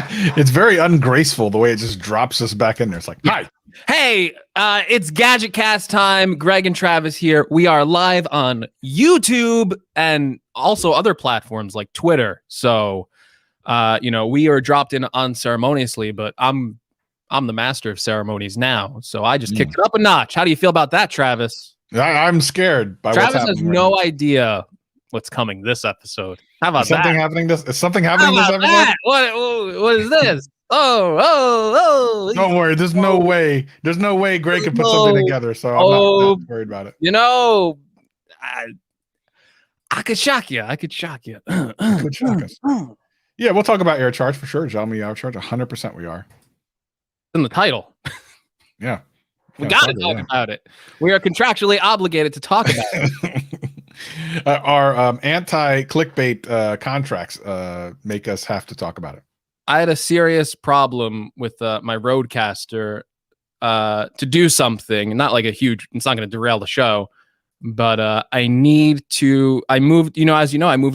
It's very ungraceful the way it just drops us back in there. It's like, hi. Hey, it's Gadget Cast time. Greg and Travis here. We are live on YouTube and also other platforms like Twitter. So, we are dropped in unceremoniously, but I'm the master of ceremonies now. So I just kicked it up a notch. How do you feel about that, Travis? I'm scared by Travis what's has happening. no idea what's coming this episode. How about Is something that? happening this? Is something happening this episode? That? What is this? Oh! Don't worry. There's no way. There's no way Greg can put something together. So I'm not worried about it. I could shock you. I could shock you. Could shock us. Yeah, we'll talk about air charge for sure. Xiaomi air charge, 100% we are. In the title. Yeah. We got to talk about it. We are contractually obligated to talk about it. Our anti-clickbait contracts make us have to talk about it. I had a serious problem with my Rodecaster to do something, not like it's not going to derail the show, but I moved, I moved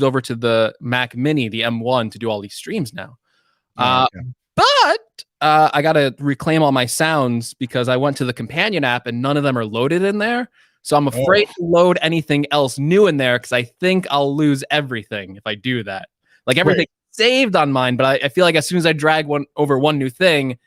over to the Mac Mini, the M1, to do all these streams now. But I got to reclaim all my sounds because I went to the companion app and none of them are loaded in there. So I'm afraid to load anything else new in there because I think I'll lose everything if I do that. Like everything saved on mine, but I feel like as soon as I drag one new thing,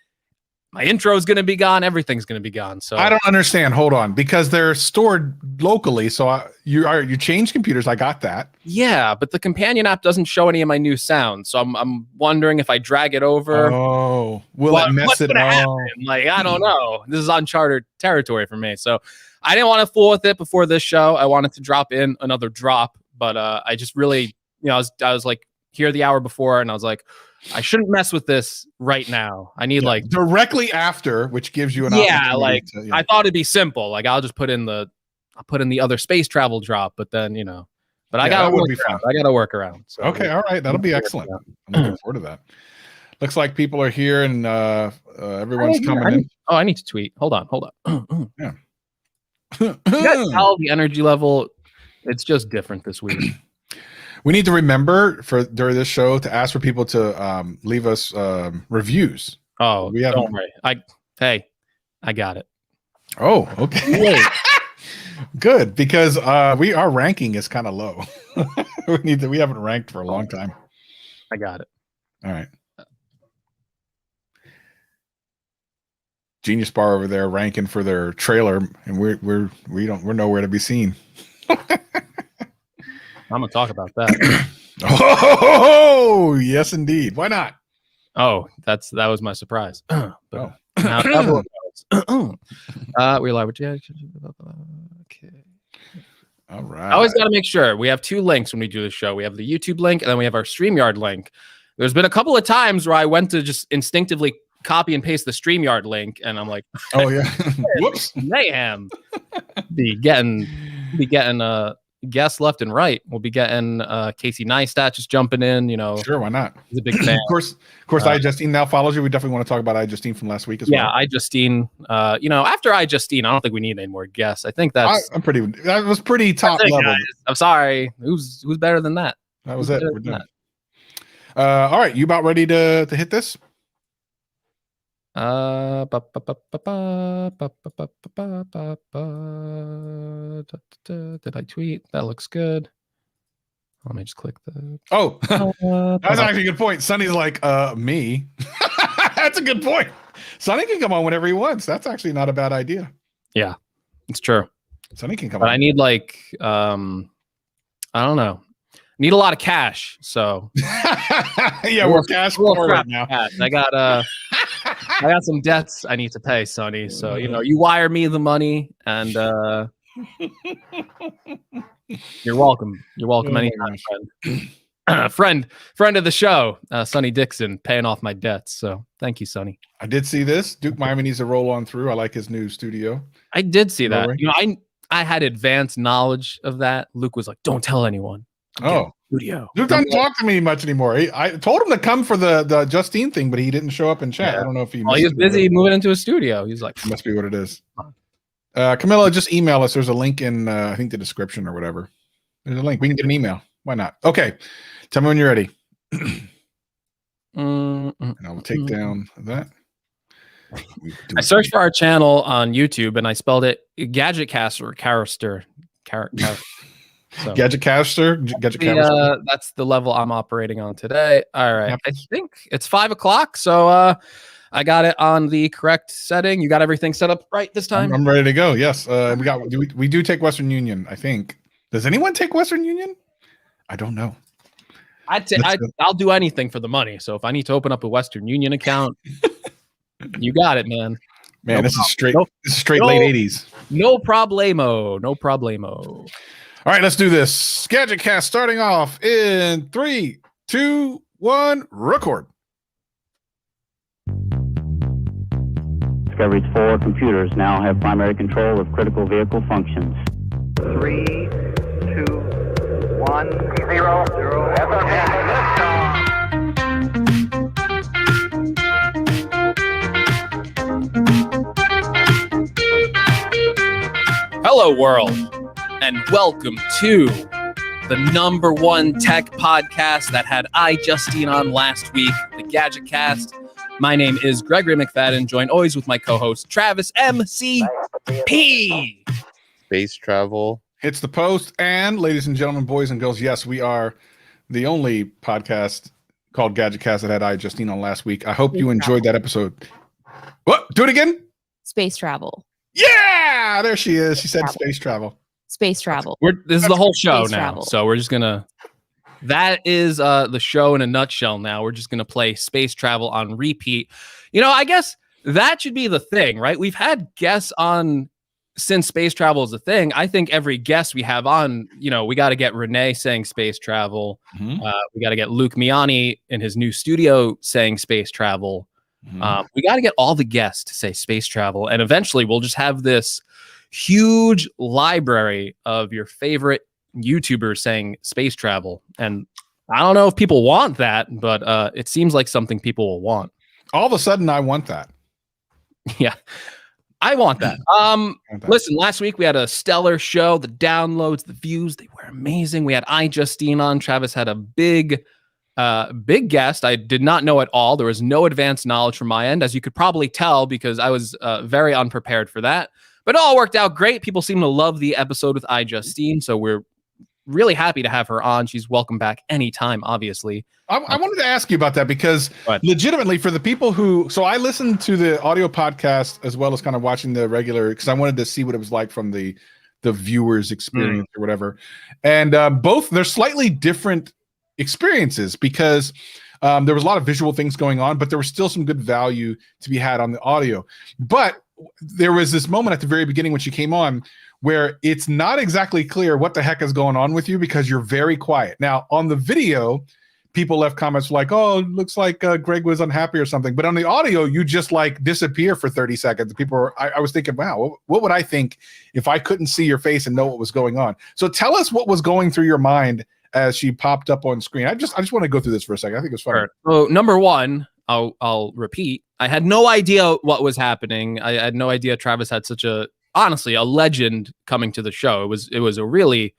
my intro is going to be gone. Everything's going to be gone. So I don't understand. Hold on, because they're stored locally. So you change computers. I got that. Yeah, but the companion app doesn't show any of my new sounds. So I'm wondering if I drag it over. Oh, will it mess it up? Like, I don't know. This is uncharted territory for me. So I didn't want to fool with it before this show. I wanted to drop in another drop, but I just really, I was like here the hour before, and I was like, I shouldn't mess with this right now. I need like directly after, which gives you an opportunity to, I thought it'd be simple. Like I'll just put in the other space travel drop, but then but I gotta work around. So okay, all right, that'll be excellent. I'm looking forward to that. Looks like people are here and everyone's coming in. I need to tweet. Hold on. Yeah. You guys tell the energy level. It's just different this week. We need to remember during this show to ask for people to leave us reviews. Oh, don't worry. I got it. Oh, okay. Good, because our ranking is kind of low. We haven't ranked for a long time. I got it. All right. Genius Bar over there ranking for their trailer, and we're nowhere to be seen. I'm gonna talk about that. Oh, yes, indeed. Why not? Oh, that was my surprise. But now we're live. Okay. All right. I always got to make sure we have two links when we do the show. We have the YouTube link, and then we have our StreamYard link. There's been a couple of times where I went to just instinctively copy and paste the StreamYard link, and I'm like, oh yeah, whoops, mayhem. Be getting guests left and right. We'll be getting Casey Neistat just jumping in. Sure, why not? He's a big fan. Of course, iJustine now follows you. We definitely want to talk about iJustine from last week as well. Yeah, iJustine. After iJustine, I don't think we need any more guests. I think that was pretty top level. Guys. I'm sorry. Who's better than that? That was it. We're done. All right, you about ready to hit this? Did I tweet? That looks good. Let me just click the. Oh, that's actually a good point. Sonny's like, me. That's a good point. Sonny can come on whenever he wants. That's actually not a bad idea. Yeah, it's true. Sonny can come on. But I need I don't know. Need a lot of cash. So yeah, we're cash poor right now. I got some debts I need to pay, Sonny. So you wire me the money, and you're welcome. You're welcome anytime, friend. friend of the show, Sonny Dixon, paying off my debts. So thank you, Sonny. I did see this. Duke Miami needs to roll on through. I like his new studio. I did see that. I had advanced knowledge of that. Luke was like, "Don't tell anyone." Studio. Luke doesn't talk to me much anymore. I told him to come for the Justine thing, but he didn't show up in chat. Yeah. I don't know if he was busy moving into a studio. He's like, must be what it is. Camilla, just email us. There's a link in I think the description or whatever. There's a link. We can get an email. Why not? Okay. Tell me when you're ready. All And I will take down that. I searched for our channel on YouTube and I spelled it Gadgetcast or Carister. So Gadgetcaster. That's the level I'm operating on today. All right. I think it's 5 o'clock. So I got it on the correct setting. You got everything set up right this time? I'm ready to go. Yes. We do take Western Union, I think. Does anyone take Western Union? I don't know. I'll do anything for the money. So if I need to open up a Western Union account, you got it, man. Man, this is straight late 80s. No problemo. No problemo. All right, let's do this. Gadgetcast starting off in 3, 2, 1, record. Discovery's 4 computers now have primary control of critical vehicle functions. 3, 2, 1, 0, 0. Hello, world, and welcome to the #1 tech podcast that had iJustine on last week, the Gadgetcast. My name is Gregory McFadden, joined always with my co-host Travis MCP. Space travel hits the post, and ladies and gentlemen, boys and girls, yes, we are the only podcast called Gadgetcast that had iJustine on last week. I hope you enjoyed that episode. What? Do it again? Space travel. Yeah, there she is. She said space travel. Space travel. This is the whole show Space now. travel. So we're just gonna. That is the show in a nutshell. Now we're just gonna play space travel on repeat. You know, I guess that should be the thing, right? We've had guests on since space travel is a thing. I think every guest we have on, you know, we got to get Renee saying space travel. Mm-hmm. We got to get Luke Miani in his new studio saying space travel. Mm-hmm. We got to get all the guests to say space travel, and eventually we'll just have this huge library of your favorite YouTubers saying space travel. And I don't know if people want that, but it seems like something people will want. All of a sudden, I want that. Yeah, I want that. Listen, last week we had a stellar show. The downloads, the views, they were amazing. We had iJustine on. Travis had a big guest. I did not know at all. There was no advanced knowledge from my end, as you could probably tell, because I was very unprepared for that. But it all worked out great. People seem to love the episode with iJustine, so we're really happy to have her on. She's welcome back anytime, obviously. I wanted to ask you about that because legitimately for the people who, so I listened to the audio podcast as well as kind of watching the regular, because I wanted to see what it was like from the viewer's experience or whatever. And both, they're slightly different experiences because there was a lot of visual things going on, but there was still some good value to be had on the audio. But there was this moment at the very beginning when she came on where it's not exactly clear what the heck is going on with you because you're very quiet. Now, on the video, people left comments like, oh, it looks like Greg was unhappy or something. But on the audio, you just like disappear for 30 seconds. People were, I was thinking, wow, what would I think if I couldn't see your face and know what was going on? So tell us what was going through your mind as she popped up on screen. I just want to go through this for a second. I think it's fun. Sure. So #1, I'll repeat. I had no idea what was happening. I had no idea Travis had such a, honestly, a legend coming to the show. It was a really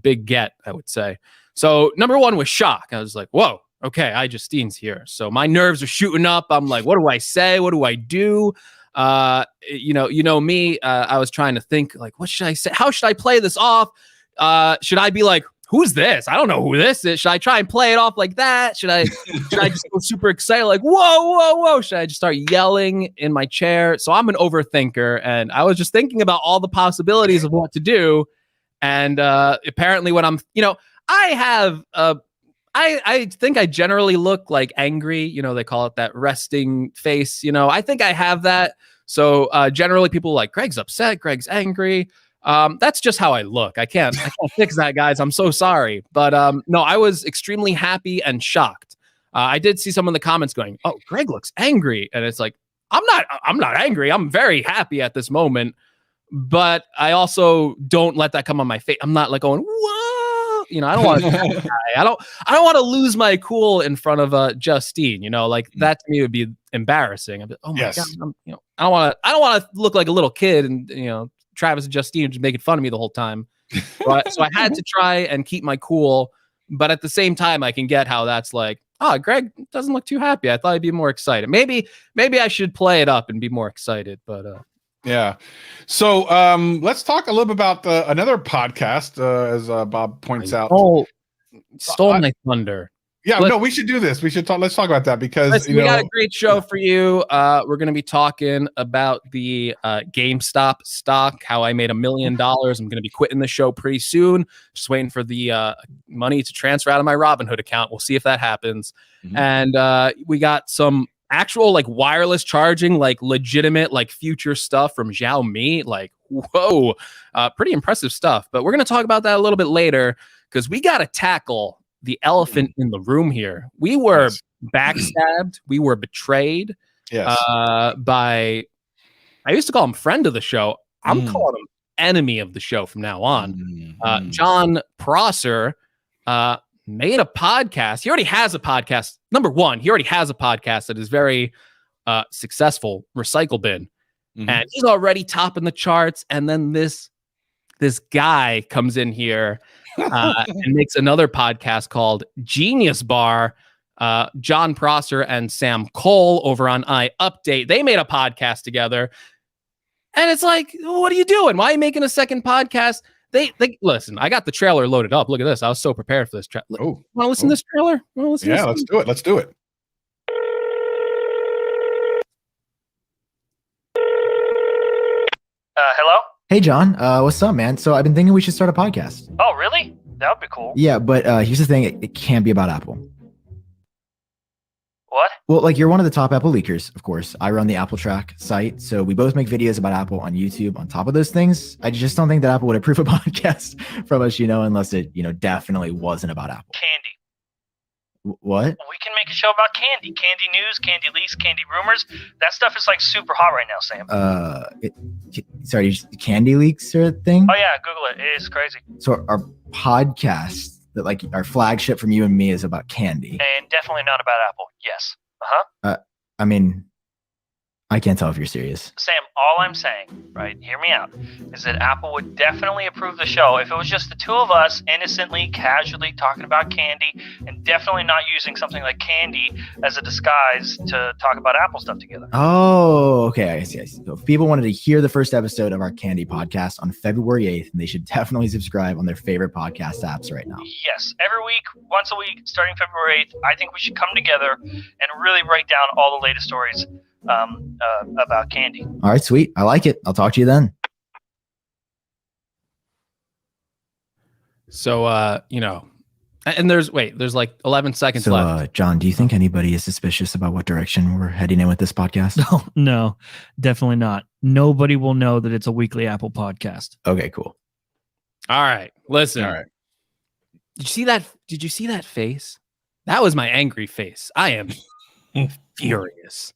big get, I would say. So ` was shock. I was like, whoa, okay, iJustine's here. So my nerves are shooting up. I'm like, what do I say? What do I do? You know me, I was trying to think like, what should I say? How should I play this off? Should I be like, who's this? I don't know who this is. Should I try and play it off like that? Should I just go super excited? Like, whoa. Should I just start yelling in my chair? So I'm an overthinker. And I was just thinking about all the possibilities of what to do. And apparently when I'm, you know, I think I generally look like angry. You know, they call it that resting face. You know, I think I have that. So generally people are like, Greg's upset. Greg's angry. That's just how I look. I can't fix that, guys. I'm so sorry. But no, I was extremely happy and shocked. I did see some in the comments going, oh, Greg looks angry. And it's like, I'm not angry. I'm very happy at this moment. But I also don't let that come on my face. I'm not like going, whoa. You know, I don't want to I don't want to lose my cool in front of Justine. You know, like that to me would be embarrassing. I'd be, oh my God, you know, I don't want to look like a little kid and, you know, Travis and Justine are just making fun of me the whole time. So I had to try and keep my cool. But at the same time, I can get how that's like, Oh, Greg doesn't look too happy. I thought he'd be more excited. Maybe I should play it up and be more excited. But yeah. So let's talk a little bit about another podcast, as Bob points out. Stole my thunder. Yeah, no, we should do this. We should talk. Let's talk about that because we got a great show for you. We're going to be talking about the GameStop stock, how I made $1 million. I'm going to be quitting the show pretty soon. Just waiting for the money to transfer out of my Robinhood account. We'll see if that happens. And we got some actual like wireless charging, like legitimate, like future stuff from Xiaomi. Like, whoa, pretty impressive stuff. But we're going to talk about that a little bit later because we got to tackle the elephant in the room here. We were backstabbed. We were betrayed by, I used to call him friend of the show. I'm calling him enemy of the show from now on. John Prosser made a podcast. He already has a podcast. Number one, he already has a podcast that is very successful, Recycle Bin. And he's already topping the charts. And then this guy comes in here and makes another podcast called Genius Bar. John Prosser and Sam Cole over on iUpdate. They made a podcast together. And it's like, what are you doing? Why are you making a second podcast? They listen, I got the trailer loaded up. Look at this. I was so prepared for this. Want to listen to this trailer? Yeah, let's do it. Let's do it. Hello? Hey, John. What's up, man? So I've been thinking we should start a podcast. Oh, really? That would be cool. Yeah, but here's the thing. It can't be about Apple. What? Well, like you're one of the top Apple leakers, of course. I run the Apple Track site, so we both make videos about Apple on YouTube. On top of those things, I just don't think that Apple would approve a podcast from us, unless it, definitely wasn't about Apple. Candy. What? We can make a show about candy. Candy news, candy leaks, candy rumors. That stuff is like super hot right now, Sam. Sorry, candy leaks are a thing? Oh yeah, Google it. It is crazy. So our podcast, that like our flagship from you and me, is about candy. And definitely not about Apple. Yes. Uh-huh. I mean, I can't tell if you're serious. Sam, all I'm saying, right, hear me out, is that Apple would definitely approve the show if it was just the two of us innocently, casually talking about candy and definitely not using something like candy as a disguise to talk about Apple stuff together. Oh, okay. I see. So if people wanted to hear the first episode of our candy podcast on February 8th, they should definitely subscribe on their favorite podcast apps right now. Yes. Every week, once a week, starting February 8th, I think we should come together and really break down all the latest stories about candy. All right, sweet. I like it. I'll talk to you then. So, and there's like 11 seconds left. John, do you think anybody is suspicious about what direction we're heading in with this podcast? No, definitely not. Nobody will know that it's a weekly Apple podcast. Okay, cool. All right, listen. All right. Did you see that face? That was my angry face. I am furious.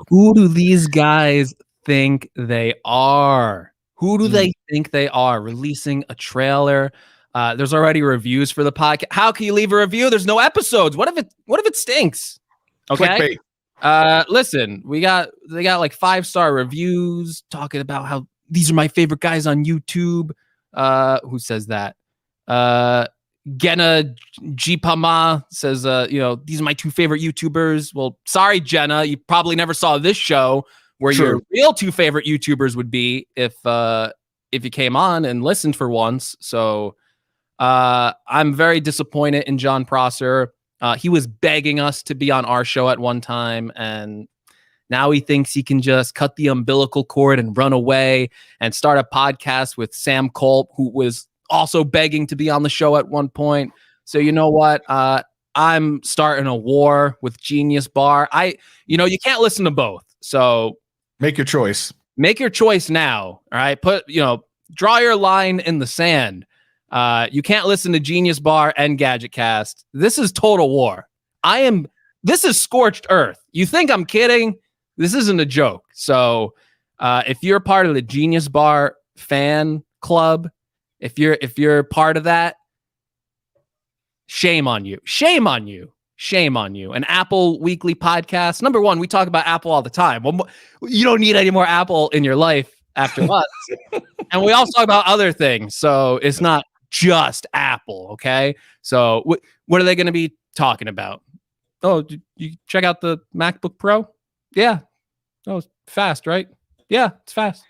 Who do these guys think they are? Who do they think they are? Releasing a trailer. There's already reviews for the podcast. How can you leave a review? There's no episodes. What if it stinks? Okay. Listen, they got like 5-star reviews talking about how these are my favorite guys on YouTube. Who says that? Genna Gpama says, these are my 2 favorite YouTubers. Well, sorry, Jenna, you probably never saw this show where your real 2 favorite YouTubers would be if you came on and listened for once. So I'm very disappointed in John Prosser. He was begging us to be on our show at one time, and now he thinks he can just cut the umbilical cord and run away and start a podcast with Sam Cole, who was also begging to be on the show at one point. So you know what? I'm starting a war with Genius Bar. You can't listen to both. So make your choice. Make your choice now. All right. Draw your line in the sand. You can't listen to Genius Bar and Gadget Cast. This is total war. This is scorched earth. You think I'm kidding? This isn't a joke. So if you're part of the Genius Bar fan club, if you're part of that, shame on you. Shame on you. Shame on you. An Apple weekly podcast. Number one, we talk about Apple all the time. You don't need any more Apple in your life after us. And we also talk about other things. So it's not just Apple. Okay, so what are they going to be talking about? Oh, you check out the MacBook Pro? Yeah. Oh, it's fast, right? Yeah, it's fast.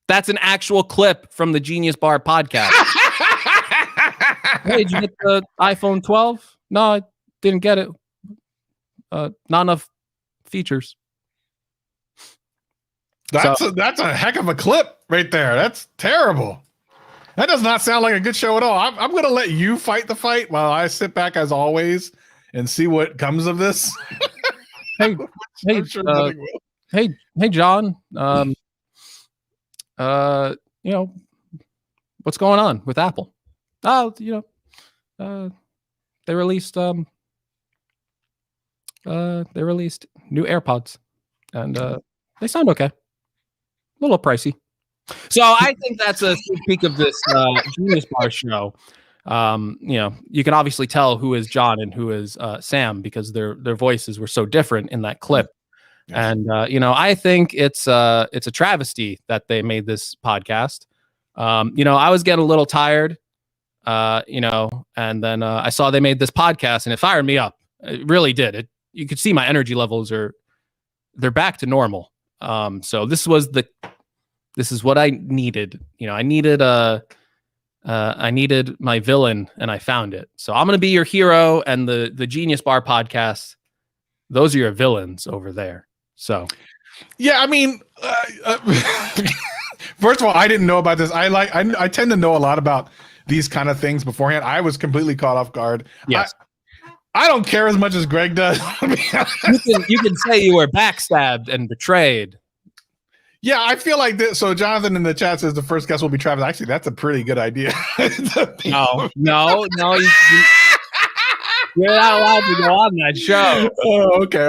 That's an actual clip from the Genius Bar podcast. Hey, did you get the iPhone 12? No, I didn't get it. Not enough features. That's a heck of a clip right there. That's terrible. That does not sound like a good show at all. I'm going to let you fight the fight while I sit back as always and see what comes of this. Hey, hey, John. What's going on with Apple? Oh, they released new AirPods, and they sound okay. A little pricey. So I think that's a sneak peek of this Genius Bar show. You can obviously tell who is John and who is Sam because their voices were so different in that clip. Yes. And I think it's a travesty that they made this podcast. I was getting a little tired, and then I saw they made this podcast and it fired me up. It really did. You could see my energy levels they're back to normal. So this is what I needed. I needed my villain and I found it. So I'm going to be your hero, and the Genius Bar podcast, those are your villains over there. So, yeah, I mean, first of all, I didn't know about this. I tend to know a lot about these kind of things beforehand. I was completely caught off guard. Yes. I don't care as much as Greg does. You can say you were backstabbed and betrayed. Yeah, I feel like this. So Jonathan in the chat says the first guest will be Travis. Actually, that's a pretty good idea. No, you're not allowed to go on that show. Oh, okay.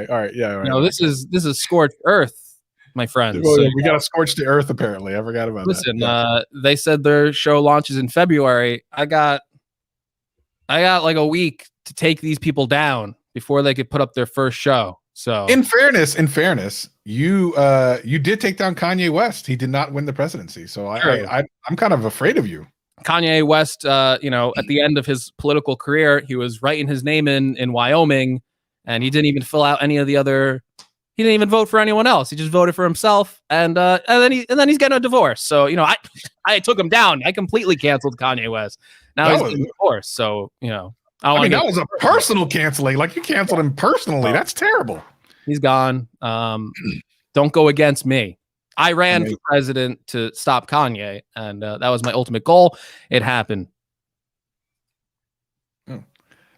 All right, yeah. All right. No, this is scorched earth, my friends. Well, we got to scorch the earth. Apparently, I forgot about that. Listen, they said their show launches in February. I got like a week to take these people down before they could put up their first show. So, in fairness, you did take down Kanye West. He did not win the presidency, so I'm kind of afraid of you. Kanye West, at the end of his political career, he was writing his name in Wyoming, and he didn't even fill out any of the other. He didn't even vote for anyone else. He just voted for himself, and then he's getting a divorce. So I took him down. I completely canceled Kanye West. Now he's getting divorced. So that was a personal canceling. Like, you canceled him personally. That's terrible. He's gone. Don't go against me. I ran for president to stop Kanye, and that was my ultimate goal. It happened.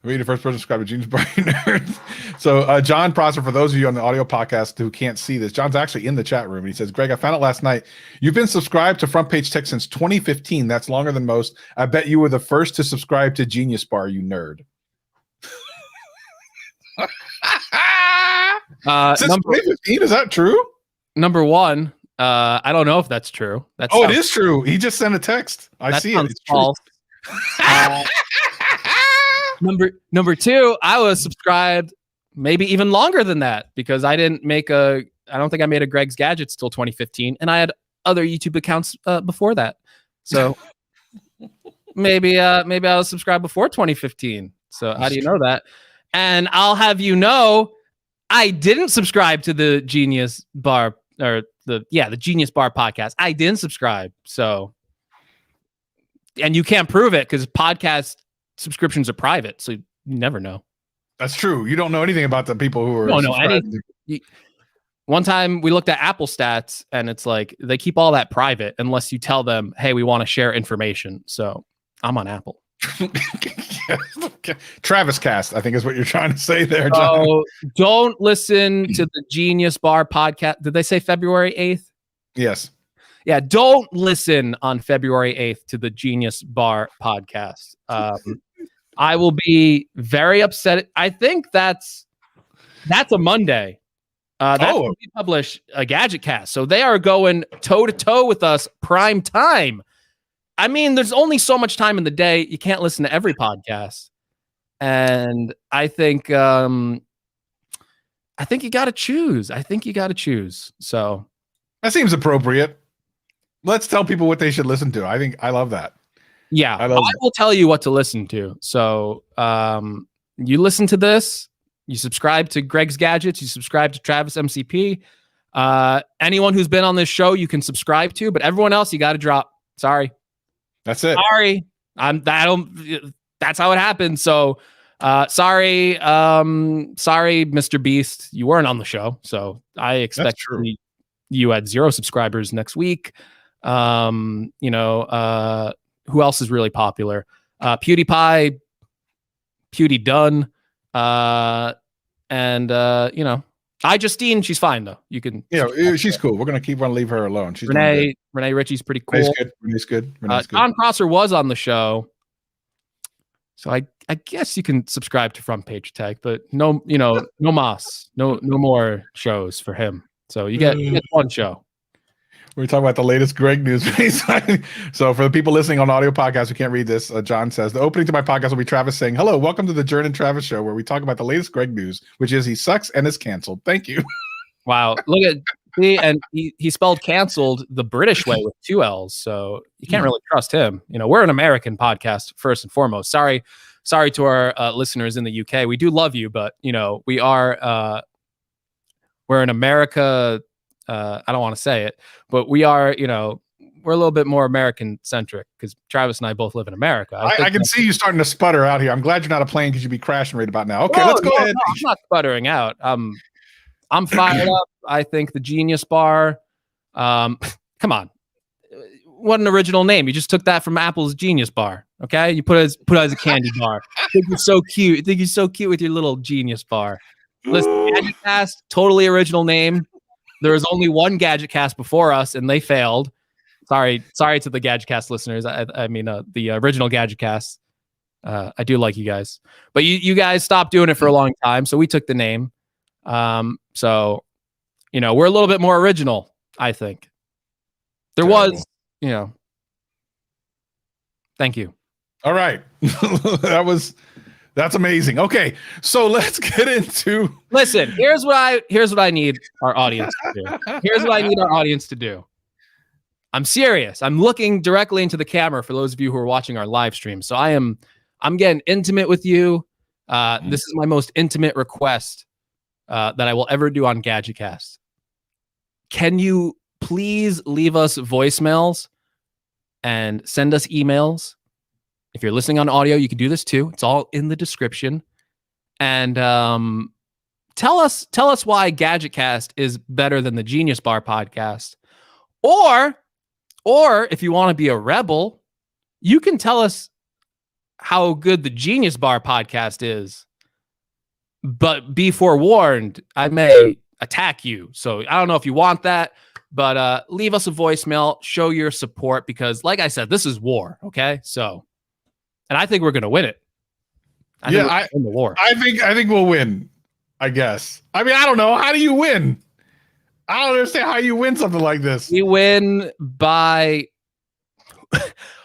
Read the first person subscribe to Genius Bar Nerds. So John Prosser, for those of you on the audio podcast who can't see this, John's actually in the chat room. And he says, Greg, I found out last night. You've been subscribed to Front Page Tech since 2015. That's longer than most. I bet you were the first to subscribe to Genius Bar, you nerd. Since 2015, is that true? Number one, I don't know if that's true. It is true. He just sent a text. I see it. It's false. Number two, I was subscribed maybe even longer than that because I don't think I made a Greg's Gadgets till 2015, and I had other YouTube accounts before that. So maybe I was subscribed before 2015. So how do you know that? And I'll have you know, I didn't subscribe to the Genius Bar the Genius Bar podcast. I didn't subscribe. So, and you can't prove it because podcast subscriptions are private, so you never know. That's true. You don't know anything about the people who are. One time we looked at Apple stats, and it's like they keep all that private unless you tell them, "Hey, we want to share information." So I'm on Apple. Travis Cast, I think is what you're trying to say there, John. Oh, don't listen to the Genius Bar podcast. Did they say February 8th? Yes. Yeah, don't listen on February 8th to the Genius Bar podcast. I will be very upset. I think that's a Monday. We publish a Gadget Cast. So they are going toe to toe with us prime time. I mean, there's only so much time in the day. You can't listen to every podcast. And I think you got to choose. So that seems appropriate. Let's tell people what they should listen to. I love that. Yeah, I I love will tell you what to listen to. So you listen to this, you subscribe to Greg's Gadgets, you subscribe to Travis MCP. Anyone who's been on this show, you can subscribe to, but everyone else, you got to drop. Sorry. That's it. Sorry. That's how it happens. So sorry, Mr. Beast, you weren't on the show. So I expect you had 0 subscribers next week. Who else is really popular? PewDiePie, Pewdie Dunn, and Justine, she's fine though. You can, she's cool. We're gonna keep on leave her alone. She's Renee Ritchie's pretty cool. Renee's good. John Prosser was on the show, so I guess you can subscribe to Front Page Tech, but no Moss, no more shows for him. So you get one show. We're talking about the latest Greg news. So for the people listening on audio podcast who can't read this, John says, the opening to my podcast will be Travis saying, hello, welcome to the Jern and Travis show, where we talk about the latest Greg news, which is he sucks and is canceled. Thank you. Wow. Look at me. And he spelled canceled the British way with 2 L's. So you can't really trust him. We're an American podcast first and foremost. Sorry to our listeners in the UK. We do love you, but we are, we're in America. I don't want to say it, but we are, we're a little bit more American centric because Travis and I both live in America. I can see you starting to sputter out here. I'm glad you're not a plane because you'd be crashing right about now. Okay, let's go ahead. No, I'm not sputtering out. I'm fired up. I think the Genius Bar. Come on, what an original name! You just took that from Apple's Genius Bar. Okay, you put it as a candy bar. I think you're so cute. I think you're so cute with your little Genius Bar. Listen, GadgetCast, totally original name. There was only one GadgetCast before us, and they failed. Sorry to the GadgetCast listeners. I mean, the original GadgetCast. I do like you guys, but you guys stopped doing it for a long time, so we took the name. So we're a little bit more original, I think. There was, Thank you. All right, That's amazing. Okay, so let's get into. Listen, here's what I need our audience to do. Here's what I need our audience to do. I'm serious. I'm looking directly into the camera for those of you who are watching our live stream. So I'm getting intimate with you. This is my most intimate request that I will ever do on GadgetCast. Can you please leave us voicemails and send us emails? If you're listening on audio, you can do this too. It's all in the description. And tell us why GadgetCast is better than the Genius Bar podcast. Or if you want to be a rebel, you can tell us how good the Genius Bar podcast is. But be forewarned, I may attack you. So I don't know if you want that, but leave us a voicemail, show your support, because like I said, this is war, okay? So, and I think we're going to win it. I think win the war. I think we'll win, I guess. I mean, I don't know. How do you win? I don't understand how you win something like this. We win by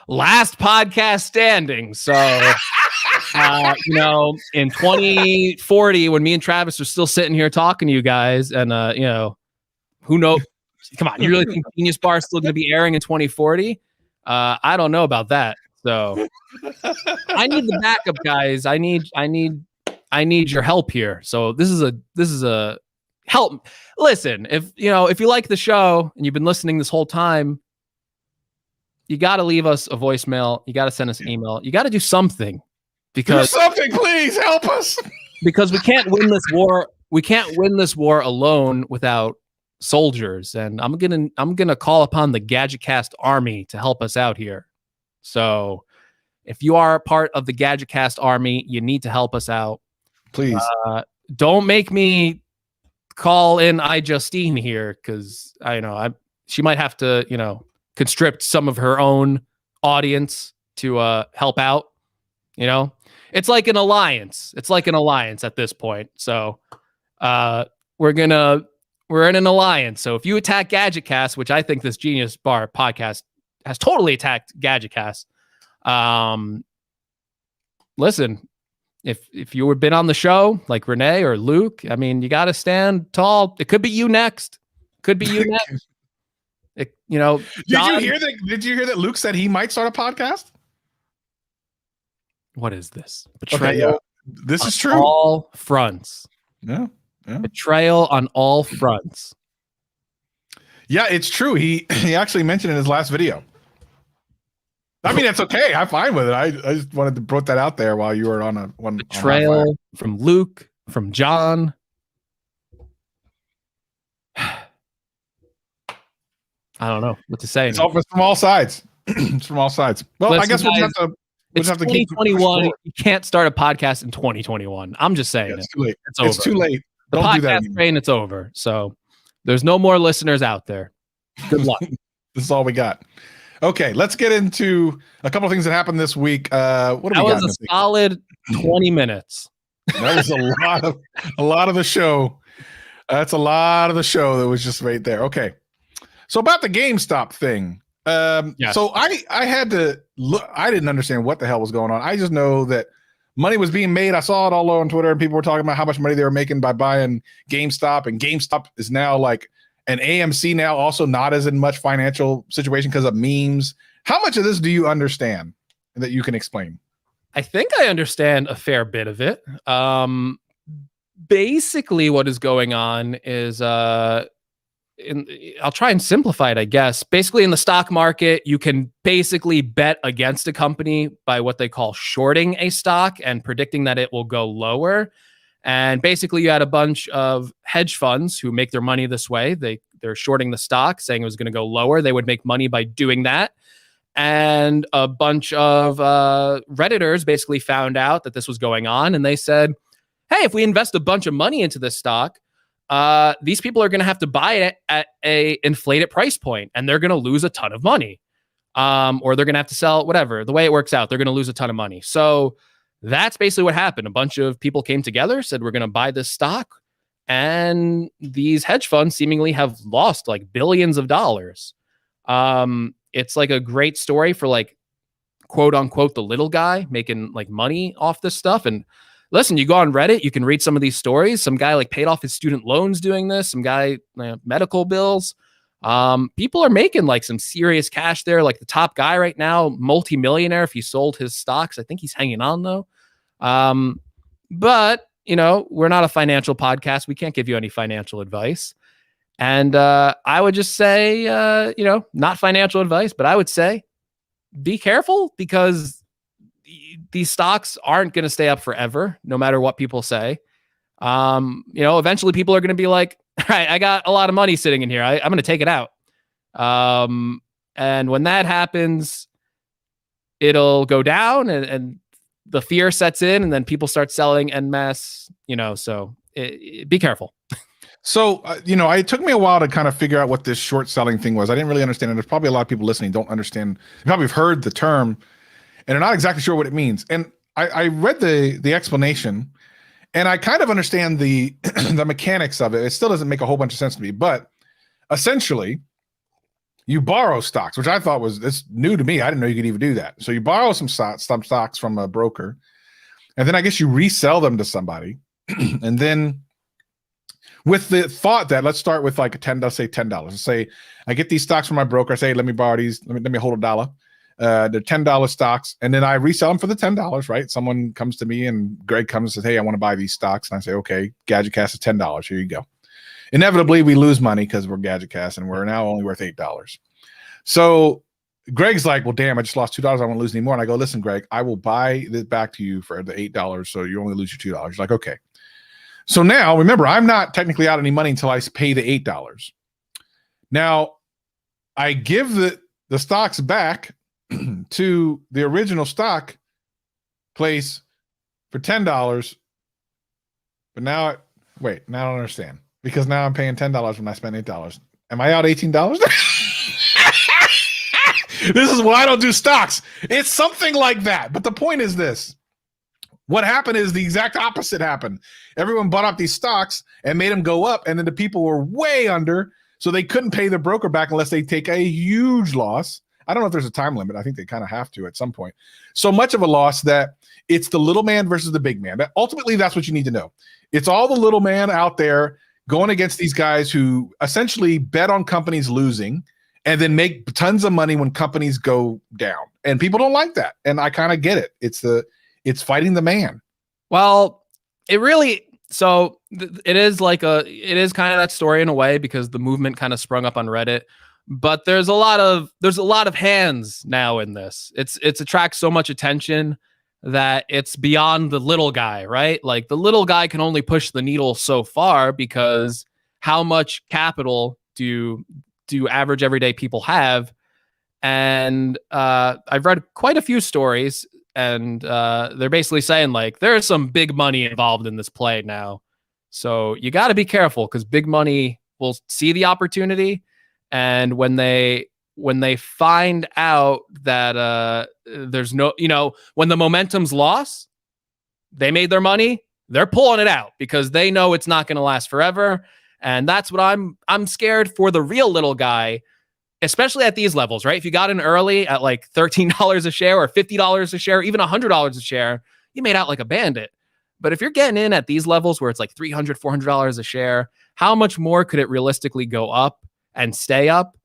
last podcast standing. So, in 2040, when me and Travis are still sitting here talking to you guys, and who knows? Come on, you really think Genius Bar is still going to be airing in 2040? I don't know about that. So, I need the backup, guys. I need your help here. So this is a help. Listen, if you like the show and you've been listening this whole time, you got to leave us a voicemail. You got to send us an email. You got to do something, because do something, please help us, because we can't win this war. We can't win this war alone without soldiers. And I'm gonna call upon the GadgetCast army to help us out here. So if you are a part of the GadgetCast army, you need to help us out. Please. Don't make me call in Justine here, because she might have to, constrict some of her own audience to help out. It's like an alliance. It's like an alliance at this point. So we're in an alliance. So if you attack GadgetCast, which I think this Genius Bar podcast has totally attacked GadgetCast, listen, if you were been on the show like Renee or Luke, I mean, you got to stand tall. It could be you next. Could be you next. Did you hear that Luke said he might start a podcast? What is this? Betrayal. Okay, yeah. This is true. All fronts. Yeah. Betrayal on all fronts. Yeah, it's true. He actually mentioned in his last video. I mean, it's okay. I'm fine with it. I just wanted to put that out there while you were on one betrayal from Luke, from John. I don't know what to say. It's all from all sides. It's from all sides. Well, Listen, I guess we'll guys, have to. It's 2021. You can't start a podcast in 2021. I'm just saying. Yeah, it's too late. It's over. It's too late. The Don't do that podcast anymore. train, it's over. So there's no more listeners out there. Good luck. This is all we got. Okay, let's get into a couple of things that happened this week. What do we got? That was a solid 20 minutes. That was a lot of the show. That's a lot of the show that was just right there. Okay, so about the GameStop thing. Yes. So I had to look. I didn't understand what the hell was going on. I just know that money was being made. I saw it all on Twitter, and people were talking about how much money they were making by buying GameStop, and GameStop is now like an AMC now, also not as in much financial situation because of memes. How much of this do you understand that you can explain? I think I understand a fair bit of it. Basically, what is going on is, I'll try and simplify it, I guess. Basically, in the stock market, you can basically bet against a company by what they call shorting a stock and predicting that it will go lower. And basically, you had a bunch of hedge funds who make their money this way. They're shorting the stock, saying it was going to go lower. They would make money by doing that. And a bunch of Redditors basically found out that this was going on. And they said, hey, if we invest a bunch of money into this stock, these people are going to have to buy it at a inflated price point, and they're going to lose a ton of money. Or they're going to have to sell, whatever. The way it works out, they're going to lose a ton of money. So that's basically what happened. A bunch of people came together, said, we're going to buy this stock. And these hedge funds seemingly have lost like billions of dollars. It's like a great story for like, quote unquote, the little guy making like money off this stuff. And listen, you go on Reddit, you can read some of these stories. Some guy like paid off his student loans doing this. Some guy, medical bills. People are making like some serious cash there. Like the top guy right now, multi-millionaire if he sold his stocks. I think he's hanging on though. But we're not a financial podcast. We can't give you any financial advice. And I would just say, not financial advice, but I would say be careful because these stocks aren't going to stay up forever, no matter what people say. Eventually people are going to be like, all right, I got a lot of money sitting in here. I'm going to take it out. And when that happens, it'll go down and the fear sets in, and then people start selling en masse, so be careful. So, it took me a while to kind of figure out what this short selling thing was. I didn't really understand it. There's probably a lot of people listening don't understand. They probably have heard the term and are not exactly sure what it means. And I read the explanation, and I kind of understand the the mechanics of it. It still doesn't make a whole bunch of sense to me, but essentially, you borrow stocks, which I thought it's new to me. I didn't know you could even do that. So you borrow some stocks from a broker, and then I guess you resell them to somebody, and then with the thought that let's start with like let's say $10. Let's say I get these stocks from my broker. I say, let me borrow these. Let me hold $1. They're $10 stocks, and then I resell them for the $10. Right? Someone comes to me, and Greg comes and says, "Hey, I want to buy these stocks," and I say, "Okay, GadgetCast is $10. Here you go." Inevitably, we lose money because we're GadgetCast, and we're now only worth $8. So Greg's like, well, damn, I just lost $2. I won't lose any more. And I go, listen, Greg, I will buy this back to you for the $8. So you only lose your $2. He's like, okay. So now, remember, I'm not technically out any money until I pay the $8. Now, I give the stocks back to the original stock place for $10. But now, now I don't understand. Because now I'm paying $10 when I spend $8. Am I out $18? This is why I don't do stocks. It's something like that. But the point is this. What happened is the exact opposite happened. Everyone bought up these stocks and made them go up, and then the people were way under, so they couldn't pay the broker back unless they take a huge loss. I don't know if there's a time limit. I think they kind of have to at some point. So much of a loss that it's the little man versus the big man. Ultimately, that's what you need to know. It's all the little man out there going against these guys who essentially bet on companies losing and then make tons of money when companies go down. And people don't like that. And I kind of get it. It's fighting the man. Well, it really, so it is it is kind of that story in a way, because the movement kind of sprung up on Reddit, but there's a lot of hands now in this. It's attracts so much attention that it's beyond the little guy, right? Like the little guy can only push the needle so far, because how much capital do average everyday people have? And I've read quite a few stories, and they're basically saying like there's some big money involved in this play now, so you got to be careful, because big money will see the opportunity, and when they find out that there's no, when the momentum's lost, they made their money, they're pulling it out because they know it's not going to last forever. And that's what I'm scared for the real little guy, especially at these levels, right? If you got in early at like $13 a share or $50 a share, even $100 a share, you made out like a bandit. But if you're getting in at these levels where it's like $300, $400 a share, how much more could it realistically go up and stay up?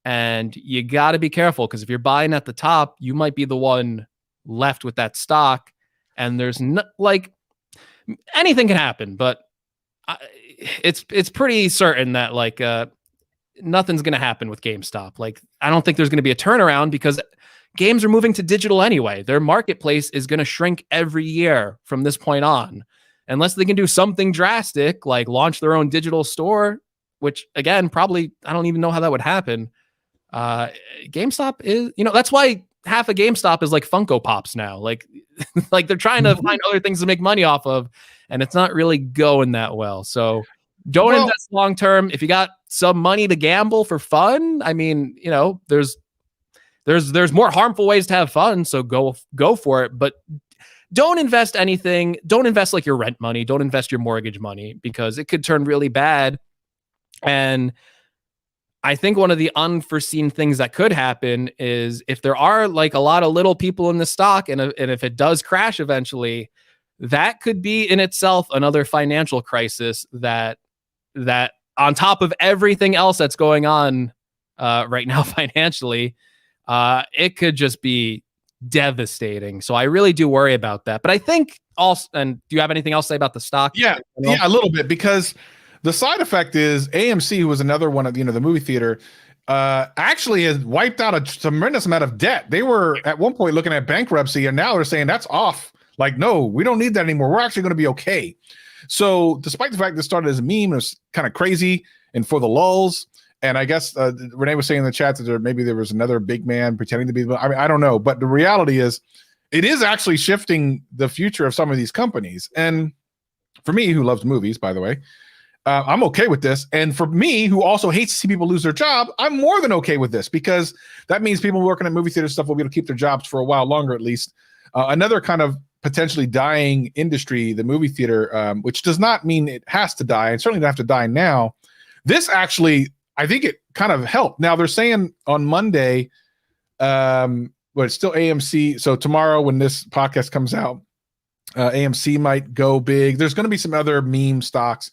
And you got to be careful, because if you're buying at the top, you might be the one left with that stock. And there's no, like, anything can happen, but it's pretty certain that like nothing's going to happen with GameStop. Like, I don't think there's going to be a turnaround, because games are moving to digital anyway. Their marketplace is going to shrink every year from this point on, unless they can do something drastic, like launch their own digital store, which again, probably, I don't even know how that would happen. GameStop is, that's why half of GameStop is like Funko Pops now. Like, like they're trying to find other things to make money off of, and it's not really going that well. So don't invest long term. If you got some money to gamble for fun, I mean, there's more harmful ways to have fun. So go for it, but don't invest anything. Don't invest like your rent money. Don't invest your mortgage money, because it could turn really bad. And I think one of the unforeseen things that could happen is if there are like a lot of little people in the stock, and if it does crash eventually, that could be in itself another financial crisis that on top of everything else that's going on right now financially, it could just be devastating. So I really do worry about that. But I think also, and do you have anything else to say about the stock? Yeah, a little bit, because the side effect is AMC, who was another one of the movie theater, actually has wiped out a tremendous amount of debt. They were at one point looking at bankruptcy, and now they're saying that's off. Like, no, we don't need that anymore. We're actually going to be okay. So despite the fact this started as a meme, it was kind of crazy and for the lulz. And I guess Renee was saying in the chat that maybe there was another big man pretending to be. I mean, I don't know. But the reality is it is actually shifting the future of some of these companies. And for me, who loves movies, by the way, I'm okay with this. And for me, who also hates to see people lose their job, I'm more than okay with this, because that means people working at movie theater stuff will be able to keep their jobs for a while longer, at least. Another kind of potentially dying industry, the movie theater, which does not mean it has to die, and certainly doesn't have to die now. This actually, I think it kind of helped. Now they're saying on Monday, but it's still AMC. So tomorrow when this podcast comes out, AMC might go big. There's going to be some other meme stocks.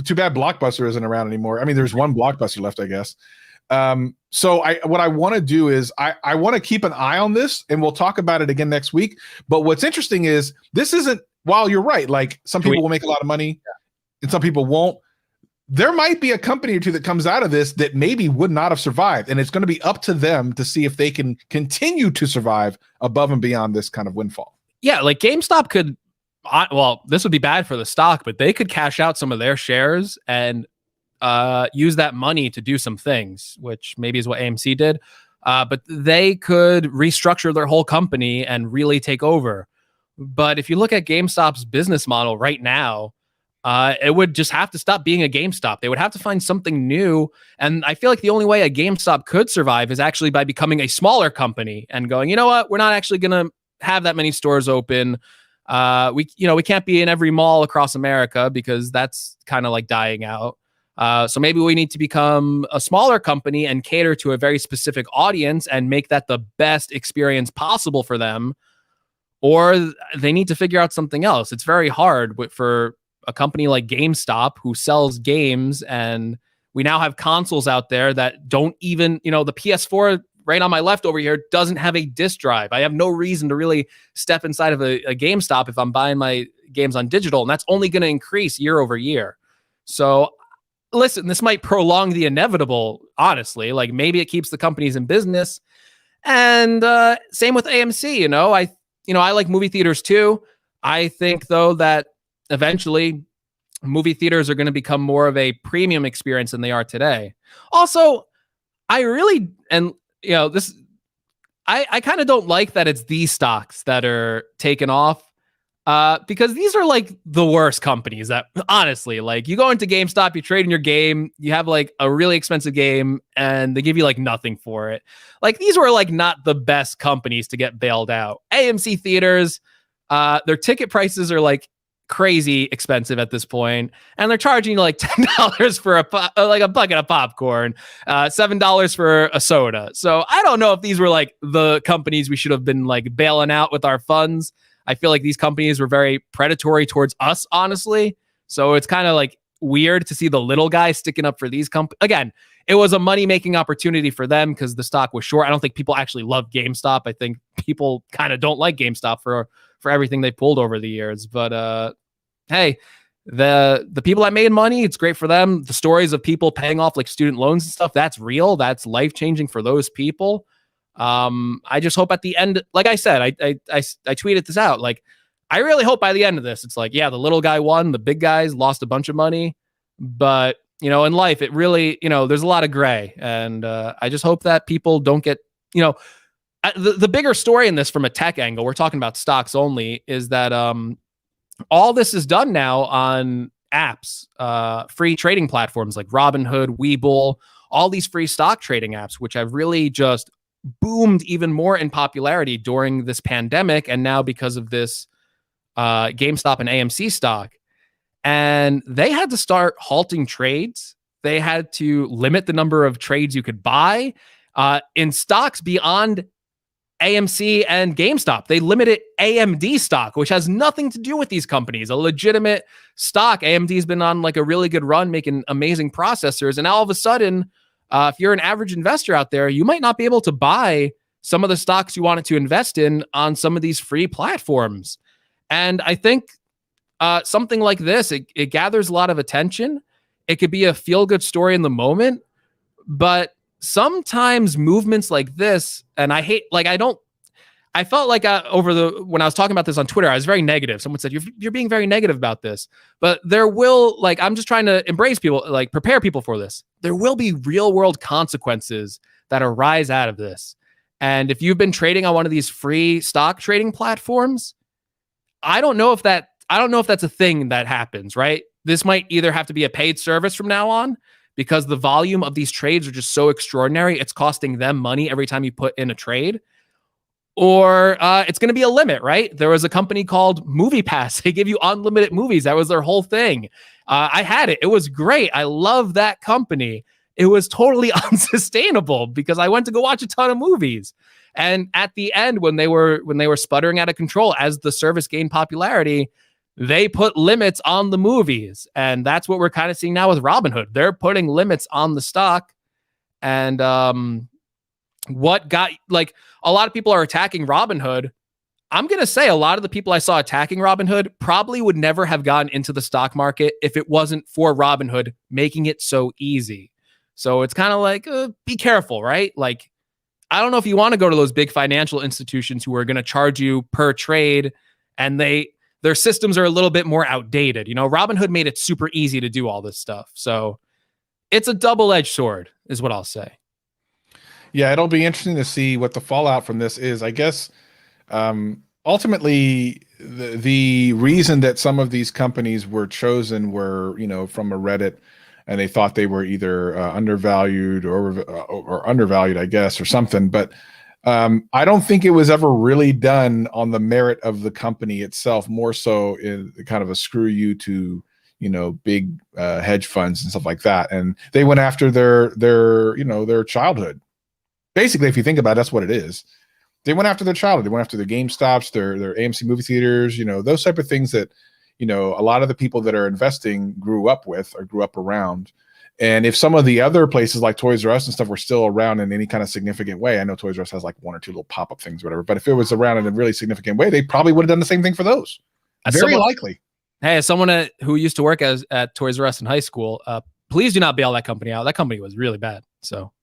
Too bad Blockbuster isn't around anymore. I mean, there's one Blockbuster left, I guess. So what I want to do is I want to keep an eye on this, and we'll talk about it again next week. But what's interesting is this isn't, while you're right, like some people will make a lot of money and some people won't. There might be a company or two that comes out of this that maybe would not have survived, and it's going to be up to them to see if they can continue to survive above and beyond this kind of windfall. Yeah, like GameStop could, well, this would be bad for the stock, but they could cash out some of their shares and use that money to do some things, which maybe is what AMC did. But they could restructure their whole company and really take over. But if you look at GameStop's business model right now, it would just have to stop being a GameStop. They would have to find something new. And I feel like the only way a GameStop could survive is actually by becoming a smaller company and going, you know what, we're not actually going to have that many stores open. We can't be in every mall across America because that's kind of like dying out. So maybe we need to become a smaller company and cater to a very specific audience and make that the best experience possible for them. Or they need to figure out something else. It's very hard for a company like GameStop who sells games, and we now have consoles out there that don't even, the PS4 right on my left over here doesn't have a disk drive. I have no reason to really step inside of a GameStop if I'm buying my games on digital, and that's only going to increase year over year. So listen, this might prolong the inevitable, honestly. Like maybe it keeps the companies in business. And same with AMC, I like movie theaters too. I think though that eventually movie theaters are going to become more of a premium experience than they are today. Also, I really, and this, I kind of don't like that it's these stocks that are taken off. Because these are like the worst companies that honestly, like you go into GameStop, you trade in your game, you have like a really expensive game and they give you like nothing for it. Like these were like not the best companies to get bailed out. AMC theaters, their ticket prices are like crazy expensive at this point, and they're charging you like $10 for a bucket of popcorn, $7 for a soda. So I don't know if these were like the companies we should have been like bailing out with our funds. I feel like these companies were very predatory towards us, honestly. So it's kind of like weird to see the little guy sticking up for these companies. Again, it was a money-making opportunity for them because the stock was short. I don't think people actually love GameStop. I think people kind of don't like GameStop for everything they pulled over the years. But hey, the people that made money, it's great for them. The stories of people paying off like student loans and stuff, that's real. That's life-changing for those people. I just hope at the end, like I said, I tweeted this out. Like, I really hope by the end of this, it's like, yeah, the little guy won, the big guys lost a bunch of money, but in life, it really, there's a lot of gray, and I just hope that people don't get, the bigger story in this from a tech angle, we're talking about stocks only, is that all this is done now on apps, free trading platforms like Robinhood, Webull, all these free stock trading apps, which have really just boomed even more in popularity during this pandemic, and now because of this GameStop and AMC stock. And they had to start halting trades. They had to limit the number of trades you could buy in stocks beyond AMC and GameStop. They limited AMD stock, which has nothing to do with these companies. A legitimate stock. AMD's been on like a really good run, making amazing processors. And now all of a sudden, if you're an average investor out there, you might not be able to buy some of the stocks you wanted to invest in on some of these free platforms. And I think something like this, it gathers a lot of attention. It could be a feel-good story in the moment, but sometimes movements like this, and I felt like when I was talking about this on Twitter, I was very negative. Someone said, you're being very negative about this, but I'm just trying to embrace people, like prepare people for this. There will be real world consequences that arise out of this. And if you've been trading on one of these free stock trading platforms, I don't know if that's a thing that happens, right? This might either have to be a paid service from now on, because the volume of these trades are just so extraordinary. It's costing them money every time you put in a trade. Or it's going to be a limit, right? There was a company called MoviePass. They give you unlimited movies. That was their whole thing. I had it. It was great. I love that company. It was totally unsustainable because I went to go watch a ton of movies. And at the end, when they were sputtering out of control, as the service gained popularity, they put limits on the movies. And that's what we're kind of seeing now with Robinhood. They're putting limits on the stock. And what got, like, a lot of people are attacking Robinhood. I'm going to say a lot of the people I saw attacking Robinhood probably would never have gotten into the stock market if it wasn't for Robinhood making it so easy. So it's kind of like, be careful, right? Like, I don't know if you want to go to those big financial institutions who are going to charge you per trade, and their systems are a little bit more outdated. Robinhood made it super easy to do all this stuff. So it's a double-edged sword is what I'll say. Yeah, it'll be interesting to see what the fallout from this is. I guess ultimately the reason that some of these companies were chosen were, from a Reddit, and they thought they were either undervalued or undervalued, I guess, or something. But I don't think it was ever really done on the merit of the company itself, more so in kind of a screw you to, big hedge funds and stuff like that. And they went after their childhood. Basically, if you think about it, that's what it is. They went after their childhood. They went after their GameStops, their AMC movie theaters, those type of things that, a lot of the people that are investing grew up with or grew up around. And if some of the other places like Toys R Us and stuff were still around in any kind of significant way, I know Toys R Us has like one or two little pop-up things, or whatever, but if it was around in a really significant way, they probably would have done the same thing for those. Very likely. Hey, as someone who used to work at Toys R Us in high school, please do not bail that company out. That company was really bad. So,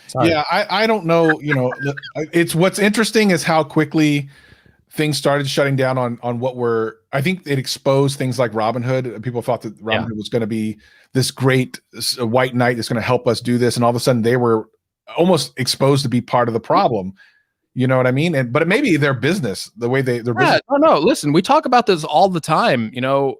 sorry. Yeah, I don't know. It's what's interesting is how quickly things started shutting down on what were. I think it exposed things like Robinhood. People thought that Robinhood was going to be this great white knight that's going to help us do this, and all of a sudden they were almost exposed to be part of the problem. You know what I mean? But it may be their business, the way their business. No. Listen, we talk about this all the time.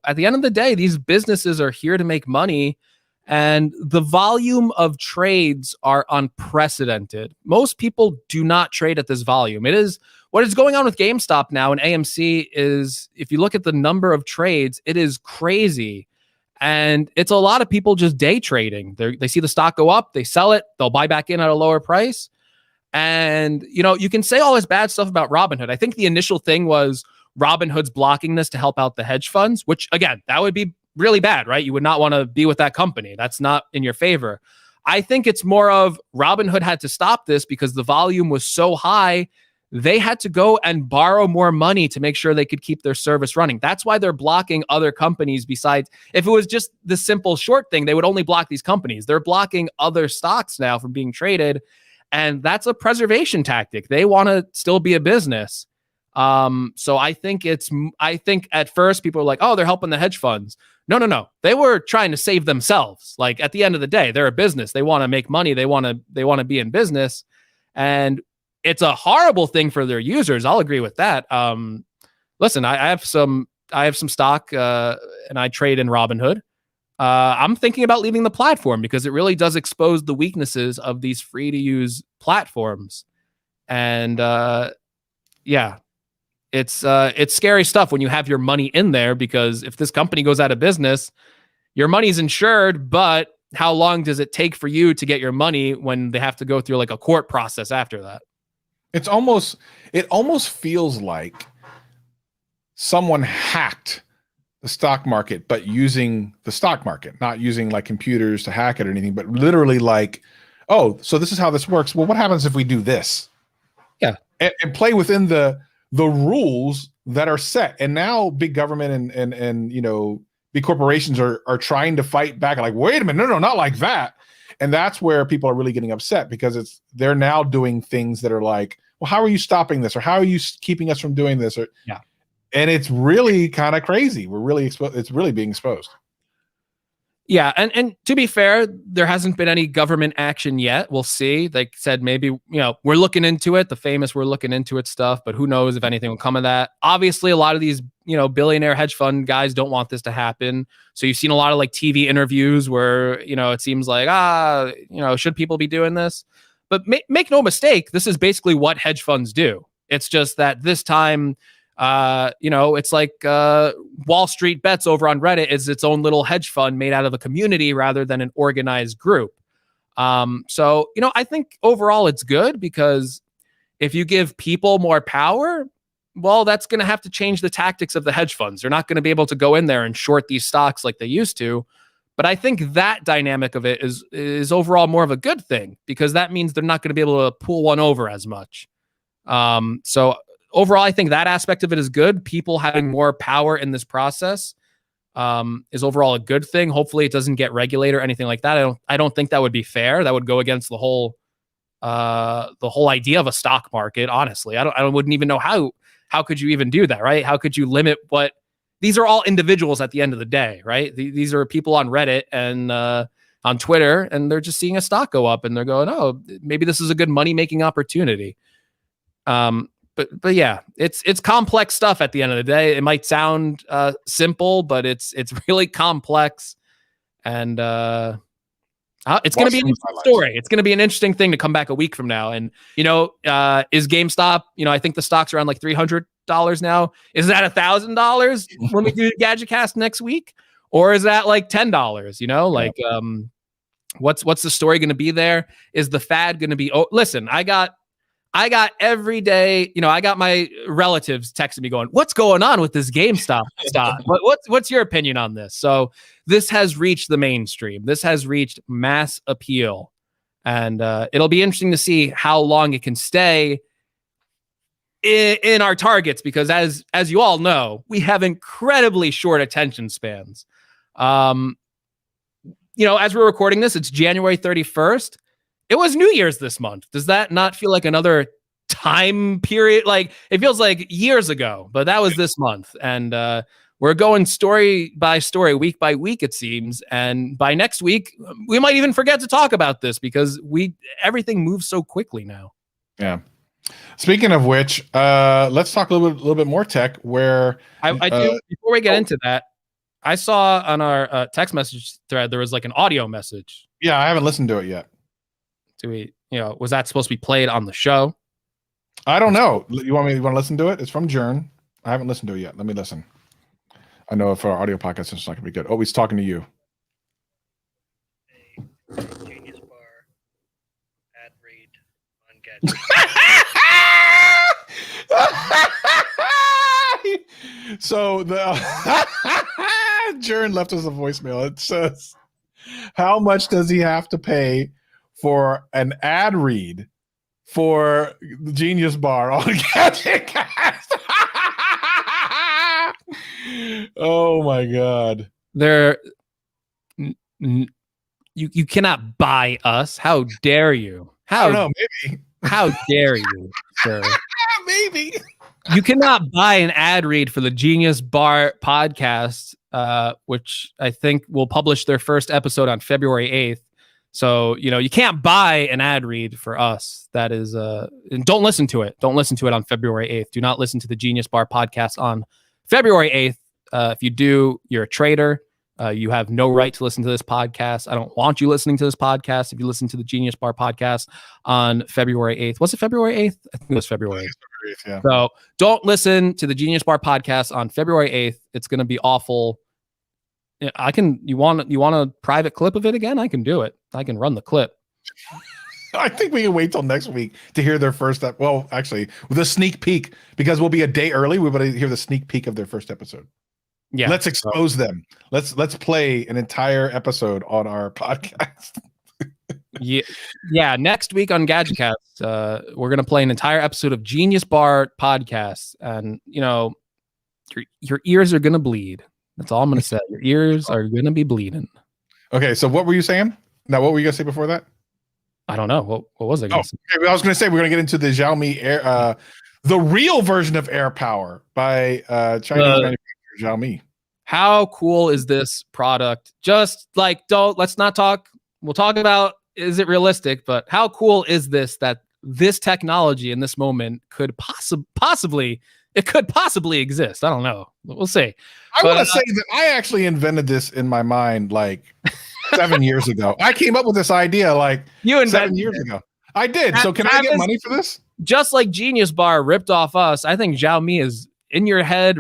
At the end of the day, these businesses are here to make money, and the volume of trades are unprecedented. Most people do not trade at this volume. It is what is going on with GameStop now and AMC is, if you look at the number of trades, it is crazy. And it's a lot of people just day trading. They see the stock go up, they sell it, they'll buy back in at a lower price. And, you can say all this bad stuff about Robinhood. I think the initial thing was Robinhood's blocking this to help out the hedge funds, which, again, that would be really bad, right? You would not want to be with that company. That's not in your favor. I think it's more of Robinhood had to stop this because the volume was so high. They had to go and borrow more money to make sure they could keep their service running. That's why they're blocking other companies besides. If it was just the simple short thing, they would only block these companies. They're blocking other stocks now from being traded. And that's a preservation tactic. They want to still be a business. So I think at first people are like, oh, they're helping the hedge funds. No. They were trying to save themselves. Like, at the end of the day, they're a business. They want to make money. They want to be in business. And it's a horrible thing for their users. I'll agree with that. Listen, I have some stock and I trade in Robinhood. I'm thinking about leaving the platform because it really does expose the weaknesses of these free to use platforms. And it's scary stuff when you have your money in there, because if this company goes out of business, your money's insured, but how long does it take for you to get your money when they have to go through like a court process after that? It almost feels like someone hacked the stock market, but using the stock market, not using like computers to hack it or anything, but literally like, oh, so this is how this works. Well, what happens if we do this? Yeah. And play within the rules that are set. And now big government and big corporations are trying to fight back. Like, wait a minute, no, not like that. And that's where people are really getting upset, because they're now doing things that are like, well, how are you stopping this? Or how are you keeping us from doing this? Or, yeah. And it's really kind of crazy. We're really it's really being exposed. Yeah, and to be fair, there hasn't been any government action yet. We'll see. They said maybe, we're looking into it, the famous we're looking into it stuff, but who knows if anything will come of that. Obviously, a lot of these, billionaire hedge fund guys don't want this to happen. So you've seen a lot of like TV interviews where, it seems like, should people be doing this? But make no mistake, this is basically what hedge funds do. It's just that this time, it's like Wall Street Bets over on Reddit is its own little hedge fund made out of a community rather than an organized group. So I think overall it's good, because if you give people more power, well, that's going to have to change the tactics of the hedge funds. They're not going to be able to go in there and short these stocks like they used to. But I think that dynamic of it is overall more of a good thing, because that means they're not going to be able to pull one over as much. So overall, I think that aspect of it is good. People having more power in this process is overall a good thing. Hopefully it doesn't get regulated or anything like that. I don't think that would be fair. That would go against the whole idea of a stock market. Honestly, I wouldn't even know how could you even do that, right? How could you limit what these are all individuals at the end of the day, right? These are people on Reddit and on Twitter, and they're just seeing a stock go up and they're going, oh, maybe this is a good money-making opportunity. But yeah, it's complex stuff at the end of the day. It might sound simple, but it's really complex, and it's going to be an interesting story. It's going to be an interesting thing to come back a week from now. And is GameStop? I think the stock's around like $300 now. Is that $1,000 when we do GadgetCast next week, or is that like $10? What's the story going to be there? Is the fad going to be? Oh, listen, I I got every day, I got my relatives texting me going, what's going on with this GameStop stock? What's your opinion on this? So this has reached the mainstream. This has reached mass appeal. And it'll be interesting to see how long it can stay in our targets, because as you all know, we have incredibly short attention spans. As we're recording this, it's January 31st. It was New Year's this month. Does that not feel like another time period? Like, it feels like years ago, but that was this month. And we're going story by story, week by week, it seems. And by next week, we might even forget to talk about this because everything moves so quickly now. Yeah. Speaking of which, let's talk a little bit more tech. Where I do, before we get into that, I saw on our text message thread there was like an audio message. Yeah, I haven't listened to it yet. Was that supposed to be played on the show? I don't know. You want to listen to it? It's from Jern. I haven't listened to it yet. Let me listen. I know if our audio podcast is not going to be good. Oh, he's talking to you. Genius Bar ad read on Gadget. So the Jern left us a voicemail. It says, how much does he have to pay for an ad read for the Genius Bar on Gadget Cast? Oh my God. You cannot buy us. How dare you? I don't know, maybe. How dare you, sir? Maybe. You cannot buy an ad read for the Genius Bar podcast, which I think will publish their first episode on February 8th. So, you can't buy an ad read for us. That is, and don't listen to it. Don't listen to it on February 8th. Do not listen to the Genius Bar podcast on February 8th. If you do, you're a traitor. You have no right to listen to this podcast. I don't want you listening to this podcast. If you listen to the Genius Bar podcast on February 8th, was it February 8th? I think it was February 8th. Yeah. So don't listen to the Genius Bar podcast on February 8th. It's going to be awful. You want a private clip of it again? I can do it. I can run the clip. I think we can wait till next week to hear their first well, actually, the sneak peek, because we'll be a day early. We want to hear the sneak peek of their first episode. Yeah. Let's expose them. Let's play an entire episode on our podcast. Yeah. Next week on GadgetCast, we're gonna play an entire episode of Genius Bar podcast, and your ears are gonna bleed. That's all I'm gonna say. Your ears are gonna be bleeding. Okay, so what were you saying? Now, what were you gonna say before that? I don't know. What was I gonna say? Okay, I was gonna say we're gonna get into the Xiaomi Air, the real version of Air Power by Chinese manufacturer Xiaomi. How cool is this product? Just like, let's not talk. We'll talk about, is it realistic? But how cool is this, that this technology in this moment could possibly exist? I don't know. We'll see. I want to say that I actually invented this in my mind like 7 years ago. I came up with this idea like 7 years ago. I did. So can I get money for this? Just like Genius Bar ripped off us, I think Xiaomi is in your head.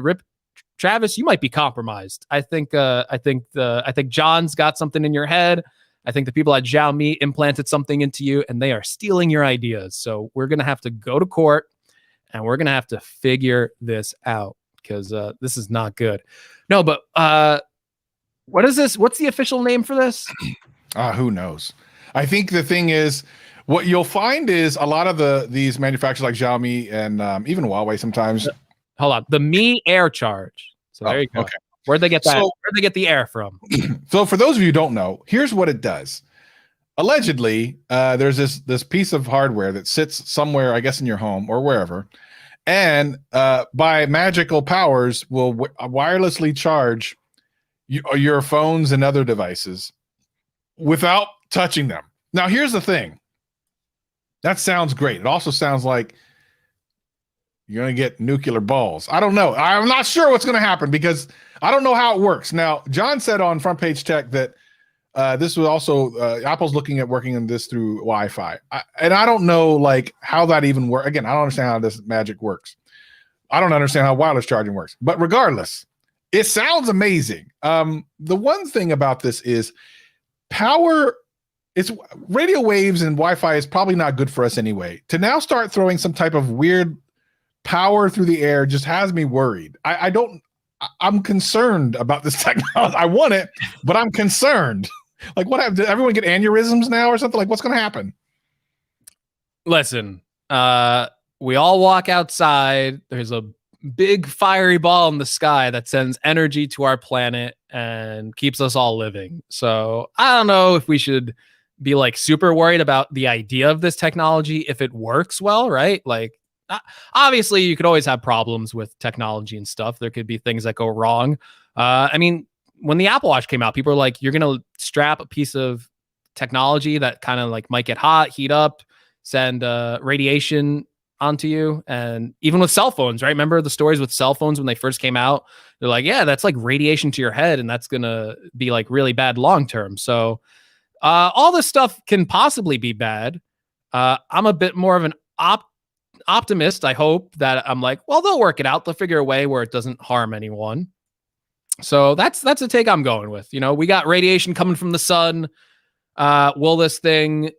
Travis, you might be compromised. I think John's got something in your head. I think the people at Xiaomi implanted something into you, and they are stealing your ideas. So we're gonna have to go to court, and we're gonna have to figure this out, because this is not good. No, but what is this? What's the official name for this? Who knows? I think the thing is, what you'll find is a lot of these manufacturers like Xiaomi and even Huawei sometimes. Hold on, the Mi Air Charge. So there you go. Okay. Where'd they get that? Where'd they get the air from? So for those of you who don't know, here's what it does. Allegedly, there's this piece of hardware that sits somewhere, I guess, in your home or wherever, and by magical powers will wirelessly charge your phones and other devices without touching them. Now, here's the thing. That sounds great. It also sounds like you're going to get nuclear balls. I don't know. I'm not sure what's going to happen because I don't know how it works. Now, John said on Front Page Tech that this was also Apple's looking at working on this through Wi-Fi. And I don't know like how that even works. Again, I don't understand how this magic works. I don't understand how wireless charging works. But regardless, it sounds amazing. The one thing about this is power it's radio waves and Wi-Fi is probably not good for us anyway. To now start throwing some type of weird power through the air just has me worried. I'm concerned about this technology. I want it, but I'm concerned. Like, what happened? Did everyone get aneurysms now or something? Like, what's going to happen? Listen, we all walk outside. There's a big fiery ball in the sky that sends energy to our planet and keeps us all living. So I don't know if we should be like super worried about the idea of this technology if it works well, right? Like, obviously you could always have problems with technology and stuff. There could be things that go wrong. I mean, when the Apple Watch came out, people were like, you're going to strap a piece of technology that kind of like might get hot, heat up, send radiation onto you. And even with cell phones, right? Remember the stories with cell phones when they first came out? They're like, yeah, that's like radiation to your head, and that's going to be like really bad long term. So all this stuff can possibly be bad. I'm a bit more of an optimist. I hope that I'm like, well, they'll work it out. They'll figure a way where it doesn't harm anyone. So that's a take I'm going with. You know, we got radiation coming from the sun. Will this thing,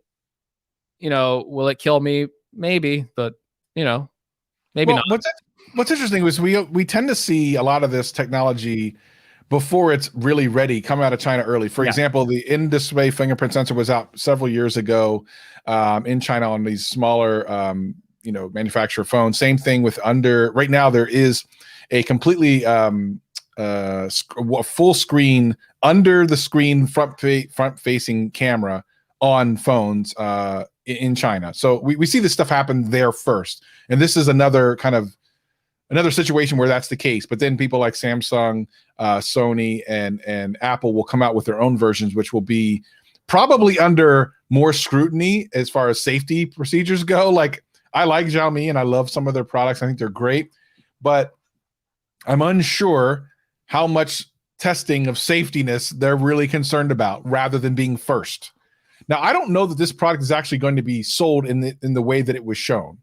you know, will it kill me? Maybe, but you know, maybe not. What's interesting is we tend to see a lot of this technology before it's really ready come out of China early. For example, the in-display fingerprint sensor was out several years ago in China on these smaller, manufacturer phones. Same thing with right now there is a completely full screen under the screen front facing camera on phones in China. So we see this stuff happen there first. And this is another situation where that's the case. But then people like Samsung, Sony, and Apple will come out with their own versions, which will be probably under more scrutiny as far as safety procedures go. Like, I like Xiaomi and I love some of their products. I think they're great, but I'm unsure how much testing of safetiness they're really concerned about rather than being first. Now, I don't know that this product is actually going to be sold in the way that it was shown.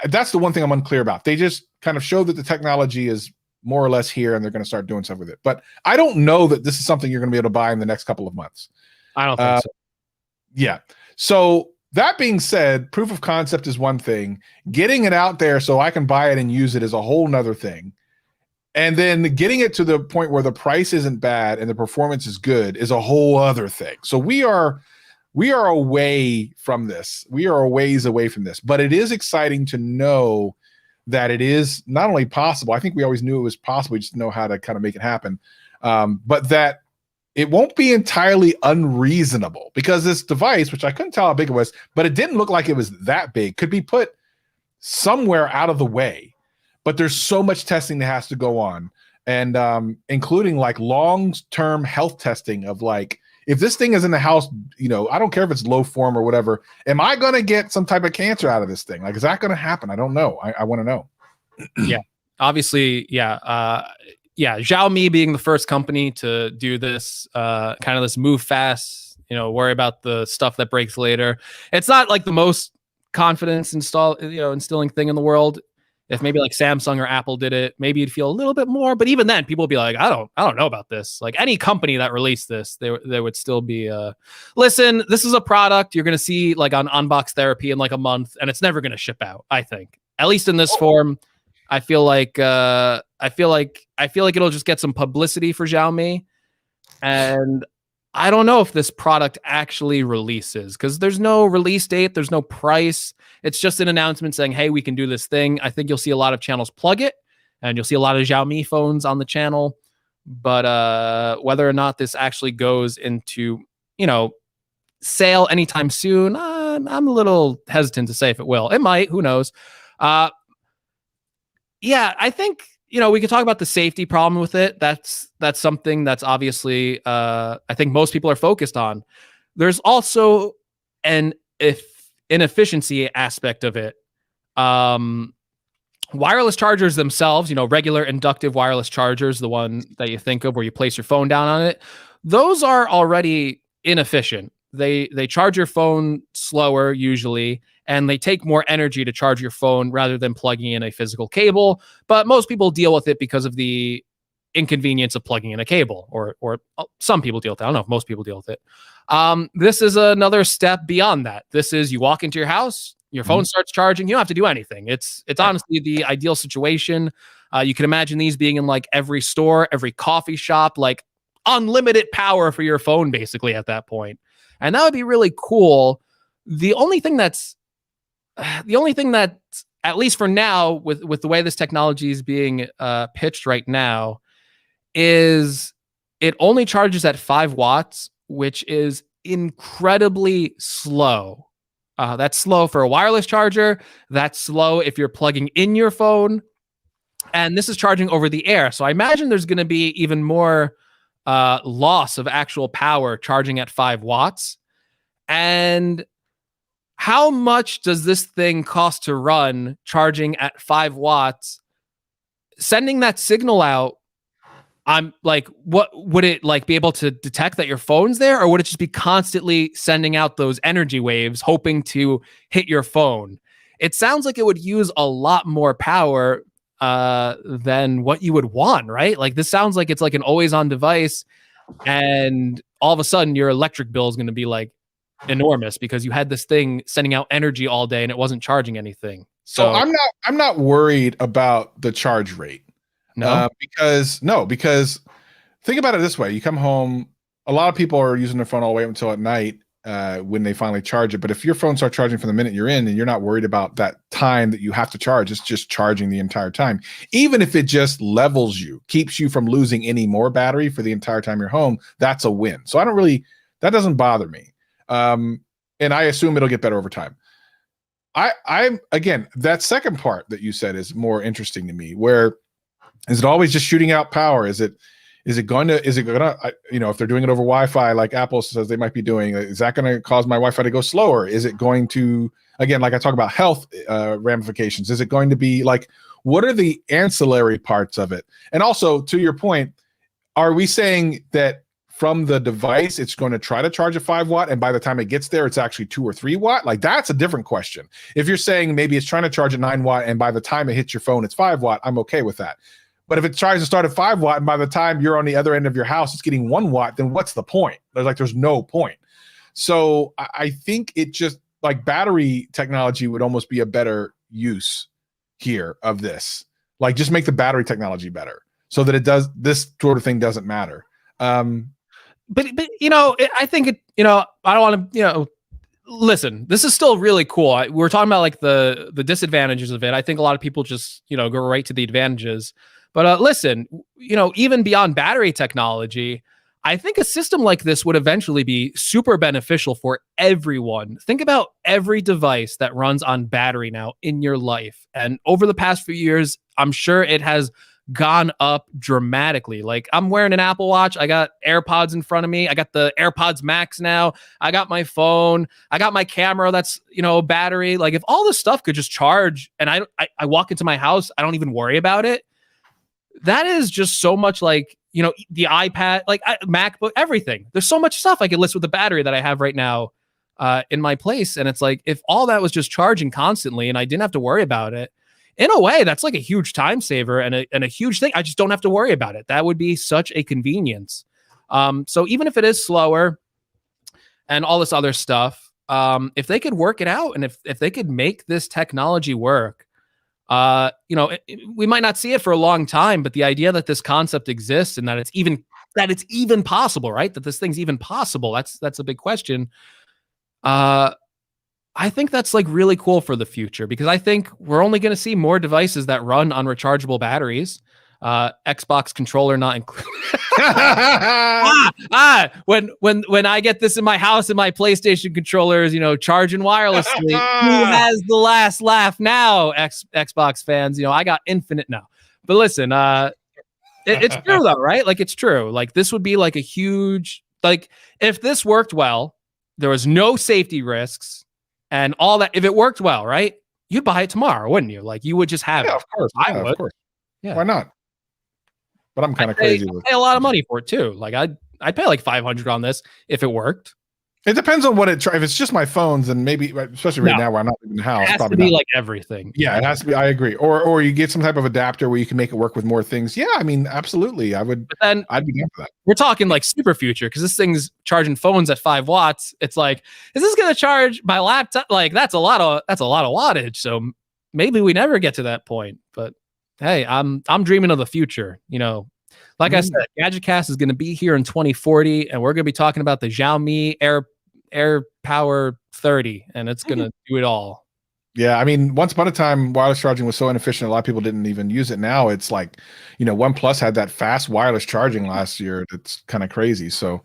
That's the one thing I'm unclear about. They just kind of show that the technology is more or less here and they're going to start doing stuff with it. But I don't know that this is something you're going to be able to buy in the next couple of months. I don't think so. Yeah. So that being said, proof of concept is one thing. Getting it out there so I can buy it and use it is a whole nother thing. And then getting it to the point where the price isn't bad and the performance is good is a whole other thing. So we are away from this. We are a ways away from this. But it is exciting to know that it is not only possible, I think we always knew it was possible, we just didn't know how to kind of make it happen, but that it won't be entirely unreasonable, because this device, which I couldn't tell how big it was, but it didn't look like it was that big, could be put somewhere out of the way. But there's so much testing that has to go on, and including like long-term health testing of like, if this thing is in the house, I don't care if it's low form or whatever, am I going to get some type of cancer out of this thing? Like, is that going to happen? I don't know. I want to know. Yeah, obviously. Yeah. Xiaomi being the first company to do this, kind of this move fast, worry about the stuff that breaks later. It's not like the most confidence instilling thing in the world. If maybe like Samsung or Apple did it, maybe you'd feel a little bit more. But even then, people would be like, I don't know about this. Like, any company that released this, they would still be, listen, this is a product you're going to see like on Unbox Therapy in like a month, and it's never going to ship out. I think, at least in this form, I feel like it'll just get some publicity for Xiaomi, and I don't know if this product actually releases, because there's no release date, there's no price. It's just an announcement saying, hey, we can do this thing. I think you'll see a lot of channels plug it, and you'll see a lot of Xiaomi phones on the channel. But whether or not this actually goes into, sale anytime soon, I'm a little hesitant to say if it will. It might, who knows? Yeah, I think, we could talk about the safety problem with it. That's something that's obviously, I think most people are focused on. There's also an inefficiency aspect of it. Wireless chargers themselves, regular inductive wireless chargers, the one that you think of where you place your phone down on it, those are already inefficient. They charge your phone slower usually, and they take more energy to charge your phone rather than plugging in a physical cable. But most people deal with it because of the inconvenience of plugging in a cable, or some people deal with it. I don't know if most people deal with it. This is another step beyond that. This is, you walk into your house, your phone starts charging. You don't have to do anything. It's honestly the ideal situation. You can imagine these being in like every store, every coffee shop, like unlimited power for your phone basically at that point. And that would be really cool. The only thing that, at least for now, with the way this technology is being pitched right now, is it only charges at 5 watts, which is incredibly slow. That's slow for a wireless charger. That's slow if you're plugging in your phone. And this is charging over the air. So I imagine there's going to be even more loss of actual power charging at 5 watts. And how much does this thing cost to run charging at 5 watts? Sending that signal out, I'm like, what would it like be able to detect that your phone's there, or would it just be constantly sending out those energy waves hoping to hit your phone? It sounds like it would use a lot more power than what you would want, right? Like, this sounds like it's like an always on device, and all of a sudden your electric bill is going to be like enormous because you had this thing sending out energy all day and it wasn't charging anything. So I'm not worried about the charge rate. No, because think about it this way. You come home, a lot of people are using their phone all the way up until at night when they finally charge it. But if your phone starts charging from the minute you're in and you're not worried about that time that you have to charge, it's just charging the entire time. Even if it just levels you, keeps you from losing any more battery for the entire time you're home, that's a win. So that doesn't bother me. And I assume it'll get better over time. I'm again, that second part that you said is more interesting to me, where is it always just shooting out power? Is it going to, if they're doing it over Wi-Fi, like Apple says they might be doing, is that going to cause my Wi-Fi to go slower? Is it going to, again, like I talk about health ramifications, is it going to be like, what are the ancillary parts of it? And also, to your point, are we saying that from the device, it's going to try to charge a 5 watt, and by the time it gets there, it's actually 2 or 3 watt? Like, that's a different question. If you're saying maybe it's trying to charge a 9 watt, and by the time it hits your phone, it's 5 watt, I'm okay with that. But if it tries to start at 5 watt, and by the time you're on the other end of your house, it's getting 1 watt, then what's the point? There's no point. So I think it just, like, battery technology would almost be a better use here of this. Like, just make the battery technology better so that this sort of thing doesn't matter. But I think it, I don't want to, listen, this is still really cool. We're talking about like the disadvantages of it. I think a lot of people just, go right to the advantages. But listen, even beyond battery technology, I think a system like this would eventually be super beneficial for everyone. Think about every device that runs on battery now in your life. And over the past few years, I'm sure it has gone up dramatically. Like, I'm wearing an Apple Watch. I got AirPods in front of me. I got the AirPods Max now. I got my phone. I got my camera that's, battery. Like, if all this stuff could just charge and I walk into my house, I don't even worry about it. That is just so much like, the iPad, like MacBook, everything. There's so much stuff I could list with the battery that I have right now in my place. And it's like, if all that was just charging constantly and I didn't have to worry about it, in a way, that's like a huge time saver and a huge thing. I just don't have to worry about it. That would be such a convenience. So even if it is slower and all this other stuff, if they could work it out and if they could make this technology work, we might not see it for a long time, but the idea that this concept exists and that it's even possible, right? That this thing's even possible. That's a big question. I think that's like really cool for the future, because I think we're only going to see more devices that run on rechargeable batteries. Xbox controller not included. When I get this in my house and my PlayStation controller is, charging wirelessly, who has the last laugh now? Xbox fans, I got infinite now. But listen, it's true though, right? Like, it's true. Like, this would be like a huge, like, if this worked well, there was no safety risks and all that. If it worked well, right? You'd buy it tomorrow, wouldn't you? Like, you would just have it. Of course. I would. Of course. Yeah. Why not? But I'm kind of crazy. I'd pay a lot of money for it too. Like, I'd pay like $500 on this if it worked. It depends on what if it's just my phones, and maybe, especially right now where I'm not in the house, It has probably to be not. like everything. Yeah, it has to be. I agree. Or you get some type of adapter where you can make it work with more things. Yeah, I mean, absolutely. I'd be down for that. We're talking like super future because this thing's charging phones at 5 watts. It's like, is this going to charge my laptop? Like that's a lot of wattage. So maybe we never get to that point. But hey, I'm dreaming of the future. Like I said, GadgetCast is going to be here in 2040, and we're going to be talking about the Xiaomi Air Power 30, and it's going to do it all. Yeah, I mean, once upon a time, wireless charging was so inefficient, a lot of people didn't even use it. Now it's like, OnePlus had that fast wireless charging last year. That's kind of crazy. So,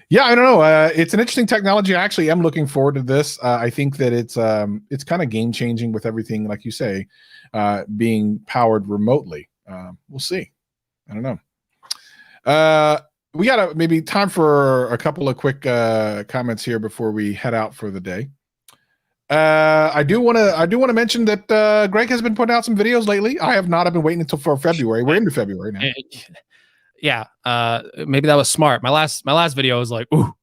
yeah, I don't know. It's an interesting technology. I actually am looking forward to this. I think that it's kind of game changing with everything, like you say, being powered remotely. We'll see. I don't know. We got maybe time for a couple of quick comments here before we head out for the day. I do want to mention that Greg has been putting out some videos lately. I have not. I've been waiting until for February. We're into February now. Yeah, maybe that was smart. My last video was like, ooh.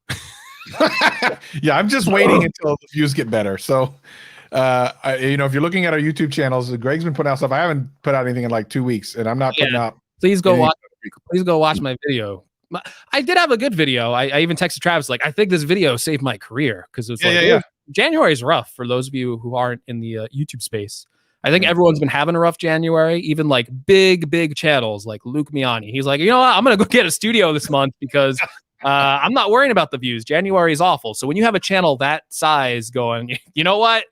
Yeah, I'm just waiting until the views get better. So, if you're looking at our YouTube channels, Greg's been putting out stuff. I haven't put out anything in like 2 weeks, and I'm not putting out. Please go watch my video. I did have a good video. I even texted Travis like, I think this video saved my career because it's January is rough for those of you who aren't in the YouTube space. I think everyone's been having a rough January, even like big channels like Luke Miani. He's like, you know what? I'm going to go get a studio this month because I'm not worrying about the views. January is awful. So when you have a channel that size going, you know what?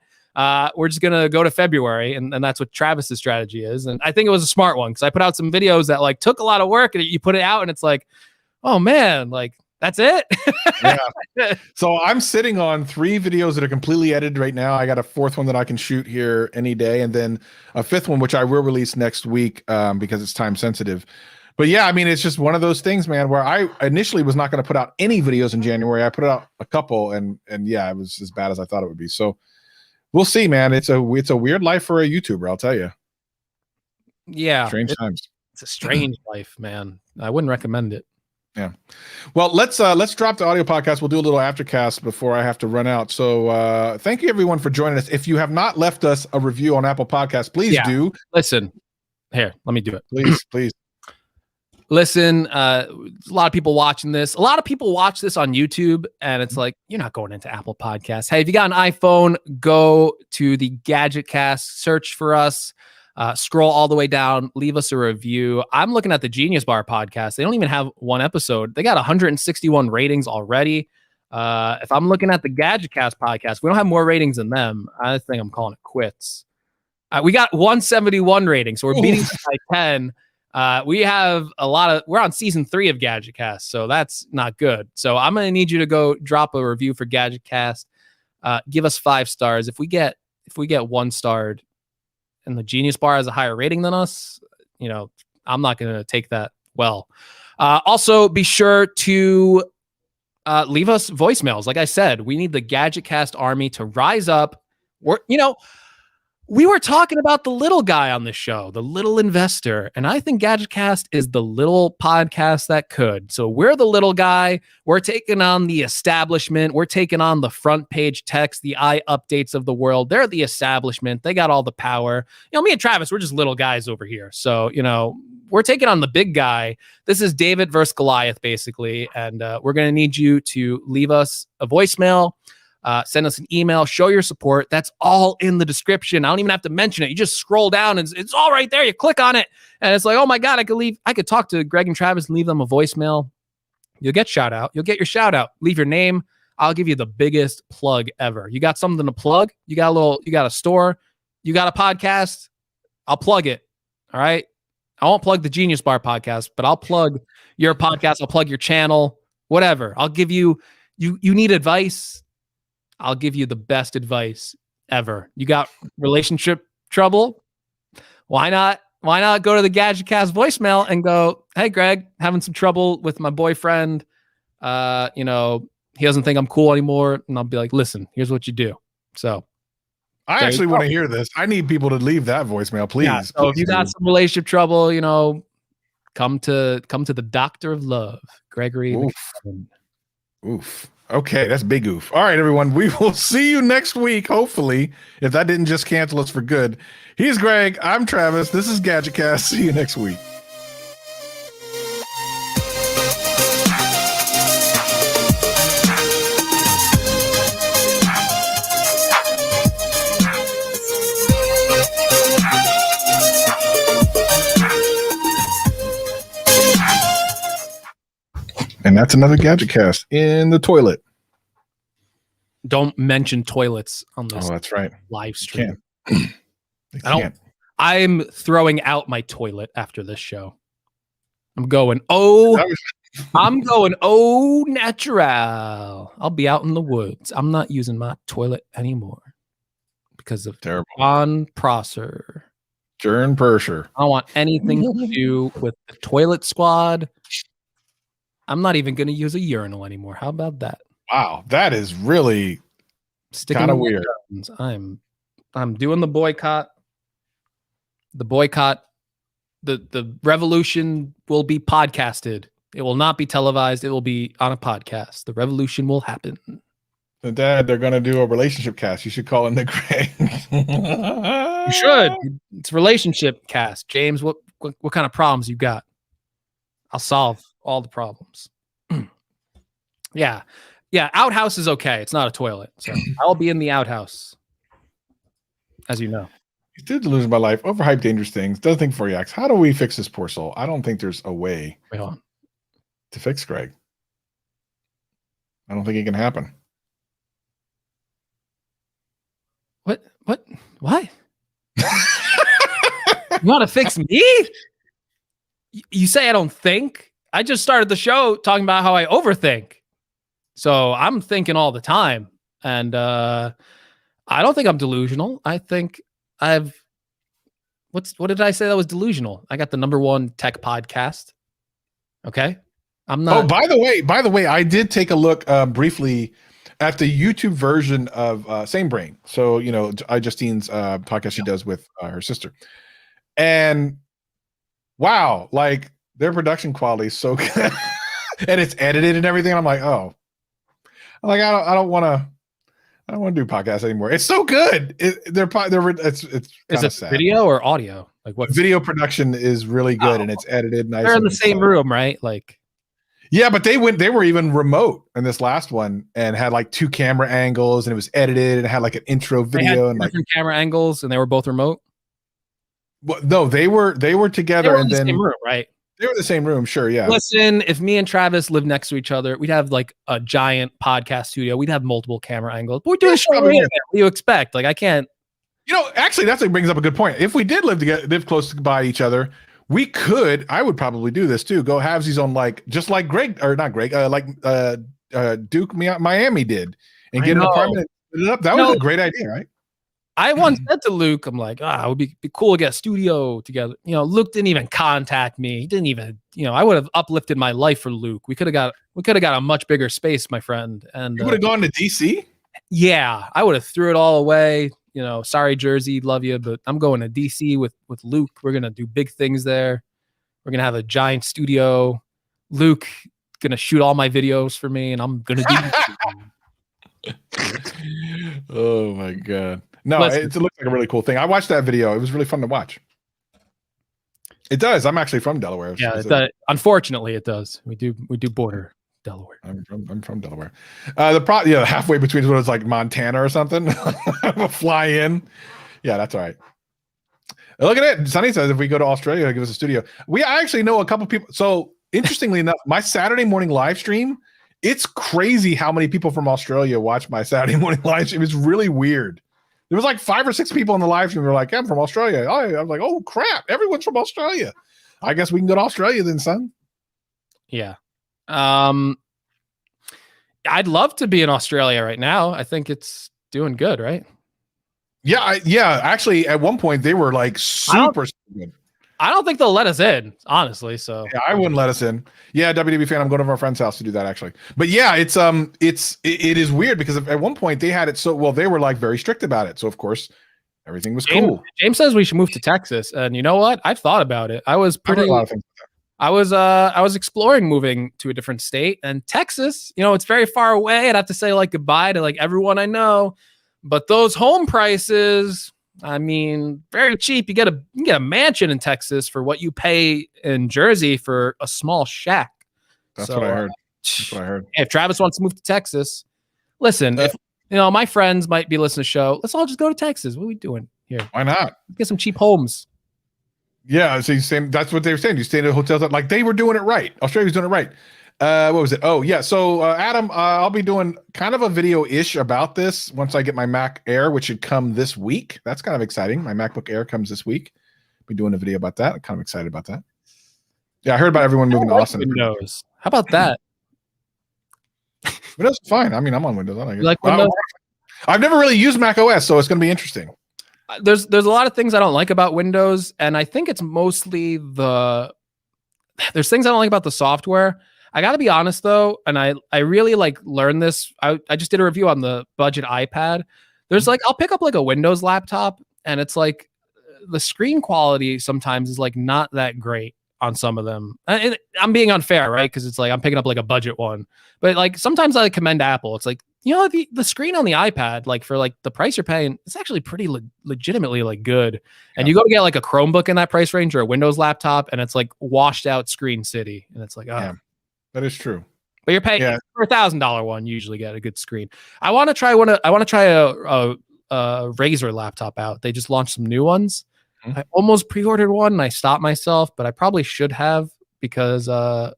We're just going to go to February. And that's what Travis's strategy is. And I think it was a smart one because I put out some videos that like took a lot of work and you put it out and it's like, oh man, like that's it. Yeah. So I'm sitting on 3 videos that are completely edited right now. I got a 4th one that I can shoot here any day, and then a 5th one which I will release next week because it's time sensitive. But yeah, I mean, it's just one of those things, man, where I initially was not going to put out any videos in January. I put out a couple, and yeah, it was as bad as I thought it would be. So we'll see, man. It's a weird life for a YouTuber, I'll tell you. Yeah, strange times. It's a strange life, man. I wouldn't recommend it. Yeah. Well, let's drop the audio podcast. We'll do a little aftercast before I have to run out. So thank you everyone for joining us. If you have not left us a review on Apple Podcasts, please do. Listen, here, let me do it. Please. Listen, a lot of people watching this. A lot of people watch this on YouTube, and it's like, you're not going into Apple Podcasts. Hey, if you got an iPhone, go to the GadgetCast, search for us. Scroll all the way down, leave us a review. I'm looking at the Genius Bar podcast. They don't even have 1 episode. They got 161 ratings already. If I'm looking at the GadgetCast podcast, we don't have more ratings than them. I think I'm calling it quits. We got 171 ratings, so we're beating them by 10. We have we're on season 3 of GadgetCast, so that's not good. So I'm going to need you to go drop a review for GadgetCast. Give us 5 stars. If we get 1 starred, and the Genius Bar has a higher rating than us, I'm not going to take that well. Also, be sure to leave us voicemails. Like I said, we need the GadgetCast army to rise up. We were talking about the little guy on the show, the little investor, and I think GadgetCast is the little podcast that could. So we're the little guy. We're taking on the establishment. We're taking on the front page text, the updates of the world. They're the establishment. They got all the power. Me and Travis, we're just little guys over here. So, we're taking on the big guy. This is David versus Goliath, basically. And we're going to need you to leave us a voicemail. Send us an email, show your support. That's all in the description. I don't even have to mention it. You just scroll down and it's all right there. You click on it and it's like, oh my God, I could talk to Greg and Travis and leave them a voicemail. You'll get shout out. You'll get your shout out. Leave your name. I'll give you the biggest plug ever. You got something to plug? You got a store? You got a podcast? I'll plug it. All right. I won't plug the Genius Bar podcast, but I'll plug your podcast. I'll plug your channel, whatever. I'll give you need advice. I'll give you the best advice ever. You got relationship trouble? Why not go to the GadgetCast voicemail and go, hey, Greg, having some trouble with my boyfriend. He doesn't think I'm cool anymore. And I'll be like, listen, here's what you do. So I actually want to hear this. I need people to leave that voicemail, please. Yeah, so if you got some relationship trouble, come to the doctor of love, Gregory. Oof. Okay, that's big oof. All right, everyone. We will see you next week, hopefully, if that didn't just cancel us for good. He's Greg. I'm Travis. This is GadgetCast. See you next week. And that's another GadgetCast in the toilet. Don't mention toilets on this. Oh, that's right. Live stream. I'm throwing out my toilet after this show. I'm going natural. I'll be out in the woods. I'm not using my toilet anymore because of Ron Prosser. Jern Persher. I don't want anything to do with the toilet squad. I'm not even going to use a urinal anymore. How about that? Wow, that is really kind of weird. I'm doing the boycott. The boycott, the revolution will be podcasted. It will not be televised. It will be on a podcast. The revolution will happen. So Dad, they're going to do a relationship cast. You should call in the Greg. You should. It's relationship cast. James, what kind of problems you got? I'll solve all the problems. Yeah. Outhouse is okay. It's not a toilet. So I'll be in the outhouse, as you know. You did lose my life. Overhyped dangerous things. Doesn't think before he acts. How do we fix this poor soul? I don't think there's a way to fix Greg. I don't think it can happen. What? You want to fix me? You say I don't think? I just started the show talking about how I overthink. So I'm thinking all the time. And I don't think I'm delusional. I think what did I say that was delusional? I got the #1 tech podcast. Okay. I'm not. Oh, by the way, I did take a look briefly at the YouTube version of Same Brain. So, Justine's podcast she does with her sister. And wow, like their production quality is so good. And it's edited and everything. I'm like, oh. I don't want to do podcasts anymore. It's so good. It's is it sad. Video or audio? Like what? Video production is really good and it's edited nice. They're in the same room, right? Like, yeah, but they were even remote in this last one and had like 2 camera angles and it was edited and had like an intro video and different camera angles and they were both remote. Well, no, they were together and then same room, right? They were in the same room, sure, yeah. Listen, if me and Travis lived next to each other, we'd have like a giant podcast studio. We'd have multiple camera angles. But we're doing show right. What do you expect? Like, I can't. Actually, that's what brings up a good point. If we did live close by each other, we could. I would probably do this too. Go halvesies on just like Greg or not Greg, Duke Miami did, and get an apartment. That was a great idea, right? I once said to Luke, I'm like, it would be cool to get a studio together. Luke didn't even contact me. He didn't even, I would have uplifted my life for Luke. We could have got a much bigger space, my friend. And you would have gone to DC? Yeah, I would have threw it all away. Sorry, Jersey, love you, but I'm going to DC with Luke. We're gonna do big things there. We're gonna have a giant studio. Luke gonna shoot all my videos for me, and I'm gonna do. Oh my god. No, it looks like a really cool thing. I watched that video. It was really fun to watch. It does. I'm actually from Delaware. Yeah, unfortunately, it does. We do border Delaware. I'm from Delaware. Halfway between what it's like Montana or something. Fly in. Yeah, that's all right. Look at it. Sonny says if we go to Australia, he'll give us a studio. I actually know a couple people. So interestingly enough, my Saturday morning live stream. It's crazy how many people from Australia watch my Saturday morning live stream. It's really weird. There was like 5 or 6 people on the live stream who were like, I'm from Australia. I was like, oh, crap. Everyone's from Australia. I guess we can go to Australia then, son. Yeah. I'd love to be in Australia right now. I think it's doing good, right? Yeah. Actually, at one point, they were like super good. I don't think they'll let us in, honestly. So yeah, I wouldn't let us in. Yeah, WDB fan, I'm going to our friend's house to do that actually. But yeah, it is weird because at one point they had it so well, they were like very strict about it. So of course, everything was cool. James says we should move to Texas, and you know what? I've thought about it. I was pretty I was exploring moving to a different state, and Texas, it's very far away. I'd have to say like goodbye to like everyone I know, but those home prices, I mean, very cheap. You get a mansion in Texas for what you pay in Jersey for a small shack. That's what I heard. That's what I heard. If Travis wants to move to Texas, listen, if my friends might be listening to the show, let's all just go to Texas. What are we doing here? Why not? Get some cheap homes. Yeah, so that's what they were saying. You stay in hotels like they were doing it right. Australia was doing it right. What was it? Oh, yeah. So Adam, I'll be doing kind of a video-ish about this once I get my Mac Air, which should come this week. That's kind of exciting. My MacBook Air comes this week. I'll be doing a video about that. I'm kind of excited about that. Yeah, I heard about everyone moving to Austin. Windows. How about that? Windows is fine. I mean, I'm on Windows. I like Windows? I've never really used Mac OS, so it's going to be interesting. There's a lot of things I don't like about Windows, and I think it's mostly there's things I don't like about the software. I got to be honest though, and I really like learned this. I just did a review on the budget iPad. There's like, I'll pick up like a Windows laptop, and it's like the screen quality sometimes is like not that great on some of them. And I'm being unfair, right? Because it's like I'm picking up like a budget one, but like sometimes I commend Apple. It's like, the screen on the iPad, like for like the price you're paying, it's actually pretty legitimately like good. And you go to get like a Chromebook in that price range or a Windows laptop, and it's like washed out screen city, and it's like, yeah, that is true. But you're paying for $1,000 one, you usually get a good screen. I want to try a Razer laptop out. They just launched some new ones. Mm-hmm. I almost pre-ordered one and I stopped myself, but I probably should have because I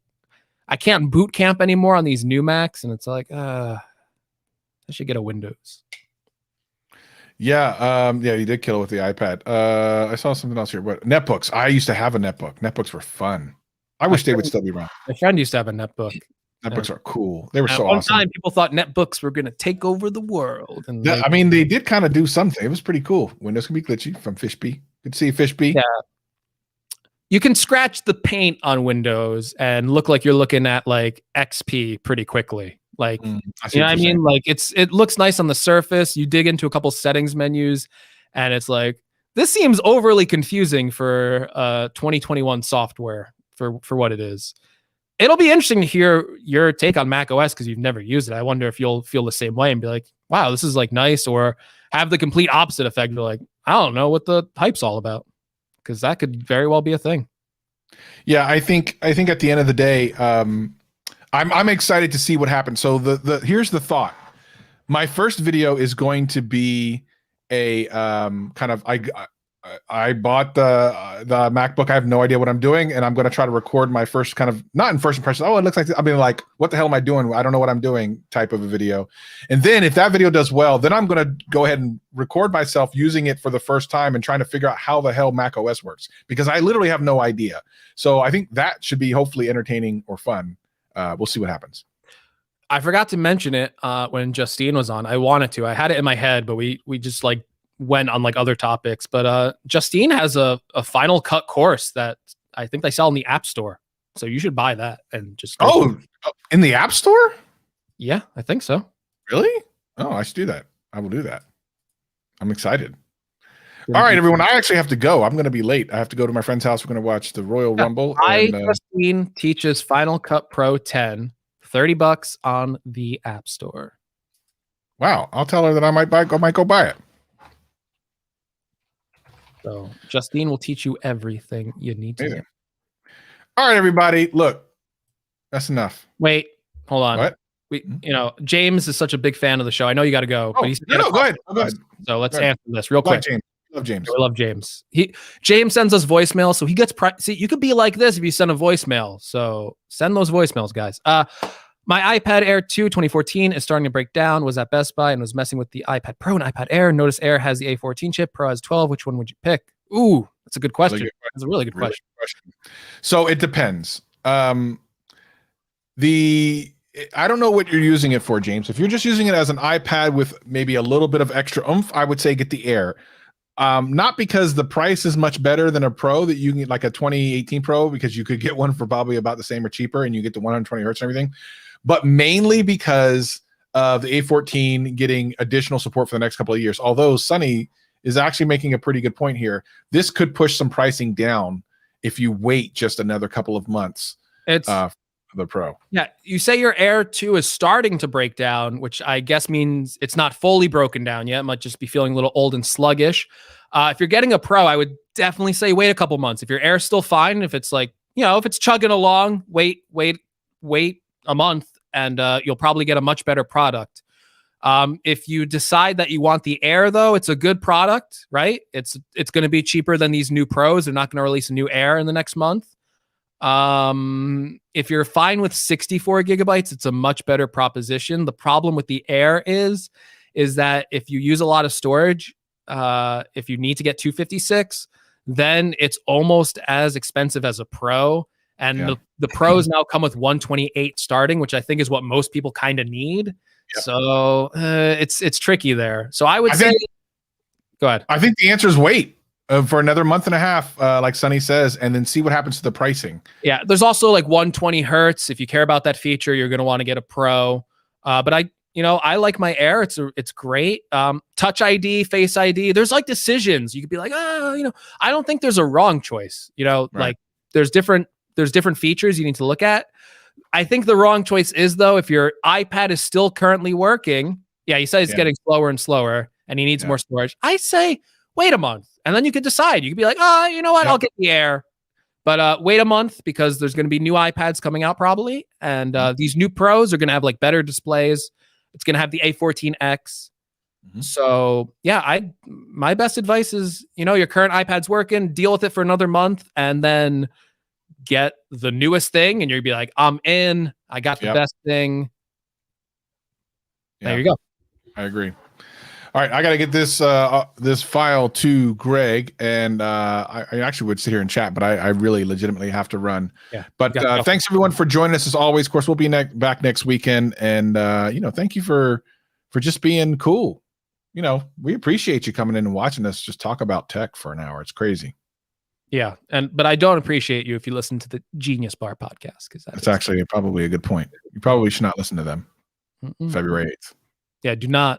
can't boot camp anymore on these new Macs, and it's like I should get a Windows. Yeah, you did kill it with the iPad. I saw something else here. What netbooks? I used to have a netbook. Netbooks were fun. I wish they would still be around. My friend used to have a netbook. Netbooks are cool. They were so one awesome. Time people thought netbooks were going to take over the world. And I mean, they did kind of do something. It was pretty cool. Windows can be glitchy from Fishbee. Good to see you, Fishbee. Yeah. You can scratch the paint on Windows and look like you're looking at like XP pretty quickly. Like, you know what I mean? Like it looks nice on the surface. You dig into a couple settings menus and it's like, this seems overly confusing for 2021 software for what it is. It'll be interesting to hear your take on Mac OS because you've never used it. I wonder if you'll feel the same way and be like, wow, this is like nice, or have the complete opposite effect. You're like, I don't know what the hype's all about, because that could very well be a thing. Yeah, I think at the end of the day, I'm excited to see what happens. So here's the thought. My first video is going to be a kind of I bought the MacBook. I have no idea what I'm doing, and I'm going to try to record my first kind of, not in first impression. Oh, it looks like this. I mean, like, what the hell am I doing? I don't know what I'm doing type of a video. And then if that video does well, then I'm going to go ahead and record myself using it for the first time and trying to figure out how the hell Mac OS works, because I literally have no idea. So I think that should be hopefully entertaining or fun. We'll see what happens. I forgot to mention it when Justine was on. I wanted to. I had it in my head, but we just like went on like other topics. But Justine has a Final Cut course that I think they sell in the App Store, so you should buy that and just in the App Store. Yeah, I think so. Really? Oh, I should do that. I will do that. I'm excited. All right, everyone. I actually have to go. I'm going to be late. I have to go to my friend's house. We're going to watch the Royal Rumble. Justine teaches Final Cut Pro 10, $30 on the App Store. Wow, I'll tell her that I might go buy it. So Justine will teach you everything you need to know. All right, everybody. Look, that's enough. Wait, hold on. What? James is such a big fan of the show. I know you got to go. But he's go ahead. So let's answer this real quick. Love James. I love James. James sends us voicemail, so he gets see. You could be like this if you send a voicemail. So send those voicemails, guys. My iPad Air 2 2014 is starting to break down. Was at Best Buy and was messing with the iPad Pro and iPad Air. Notice Air has the A14 chip, Pro has 12. Which one would you pick? Ooh, that's a good question. That's a really good question. So it depends. I don't know what you're using it for, James. If you're just using it as an iPad with maybe a little bit of extra oomph, I would say get the Air. Not because the price is much better than a Pro that you can get, like a 2018 Pro, because you could get one for probably about the same or cheaper and you get the 120 hertz and everything, but mainly because of the A14 getting additional support for the next couple of years. Although Sonny is actually making a pretty good point here. This could push some pricing down if you wait just another couple of months. It's the Pro. Yeah, you say your Air 2 is starting to break down, which I guess means it's not fully broken down yet. It might just be feeling a little old and sluggish. If you're getting a Pro, I would definitely say wait a couple months. If your Air's still fine, if it's like, if it's chugging along, wait a month, and you'll probably get a much better product. If you decide that you want the Air, though, it's a good product, right? It's going to be cheaper than these new Pros. They're not going to release a new Air in the next month. If you're fine with 64 gigabytes, it's a much better proposition. The problem with the Air is that if you use a lot of storage, if you need to get 256, then it's almost as expensive as a Pro. And the Pros now come with 128 starting, which I think is what most people kind of need. Yep. So it's tricky there. So I would say, go ahead. I think the answer is wait. For another month and a half, like Sonny says, and then see what happens to the pricing. Yeah, there's also like 120 hertz. If you care about that feature, you're going to want to get a Pro. But I like my Air. It's great. Touch ID, Face ID. There's like decisions. You could be like, I don't think there's a wrong choice. Right. Like there's different features you need to look at. I think the wrong choice is, though, if your iPad is still currently working. Yeah, you say it's getting slower and slower, and he needs more storage. I say wait a month, and then you could decide. You could be like, you know what? I'll get the Air. But wait a month, because there's going to be new iPads coming out probably. And these new Pros are going to have like better displays. It's going to have the A14X. Mm-hmm. So yeah, my best advice is, your current iPad's working, deal with it for another month, and then get the newest thing. And you'll be like, I'm in. I got the best thing. There you go. I agree. All right, I got to get this file to Greg, and I actually would sit here and chat, but I really legitimately have to run. Yeah. But thanks everyone for joining us as always. Of course, we'll be back next weekend, and thank you for just being cool. We appreciate you coming in and watching us just talk about tech for an hour. It's crazy. Yeah, but I don't appreciate you if you listen to the Genius Bar podcast, because that's actually probably a good point. You probably should not listen to them. February 8th. Yeah,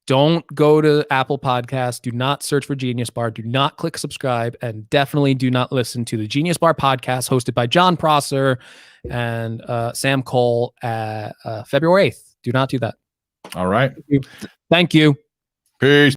don't go to Apple Podcasts. Do not search for Genius Bar. Do not click subscribe. And definitely do not listen to the Genius Bar podcast hosted by John Prosser and Sam Cole at February 8th. Do not do that. All right. Thank you. Peace.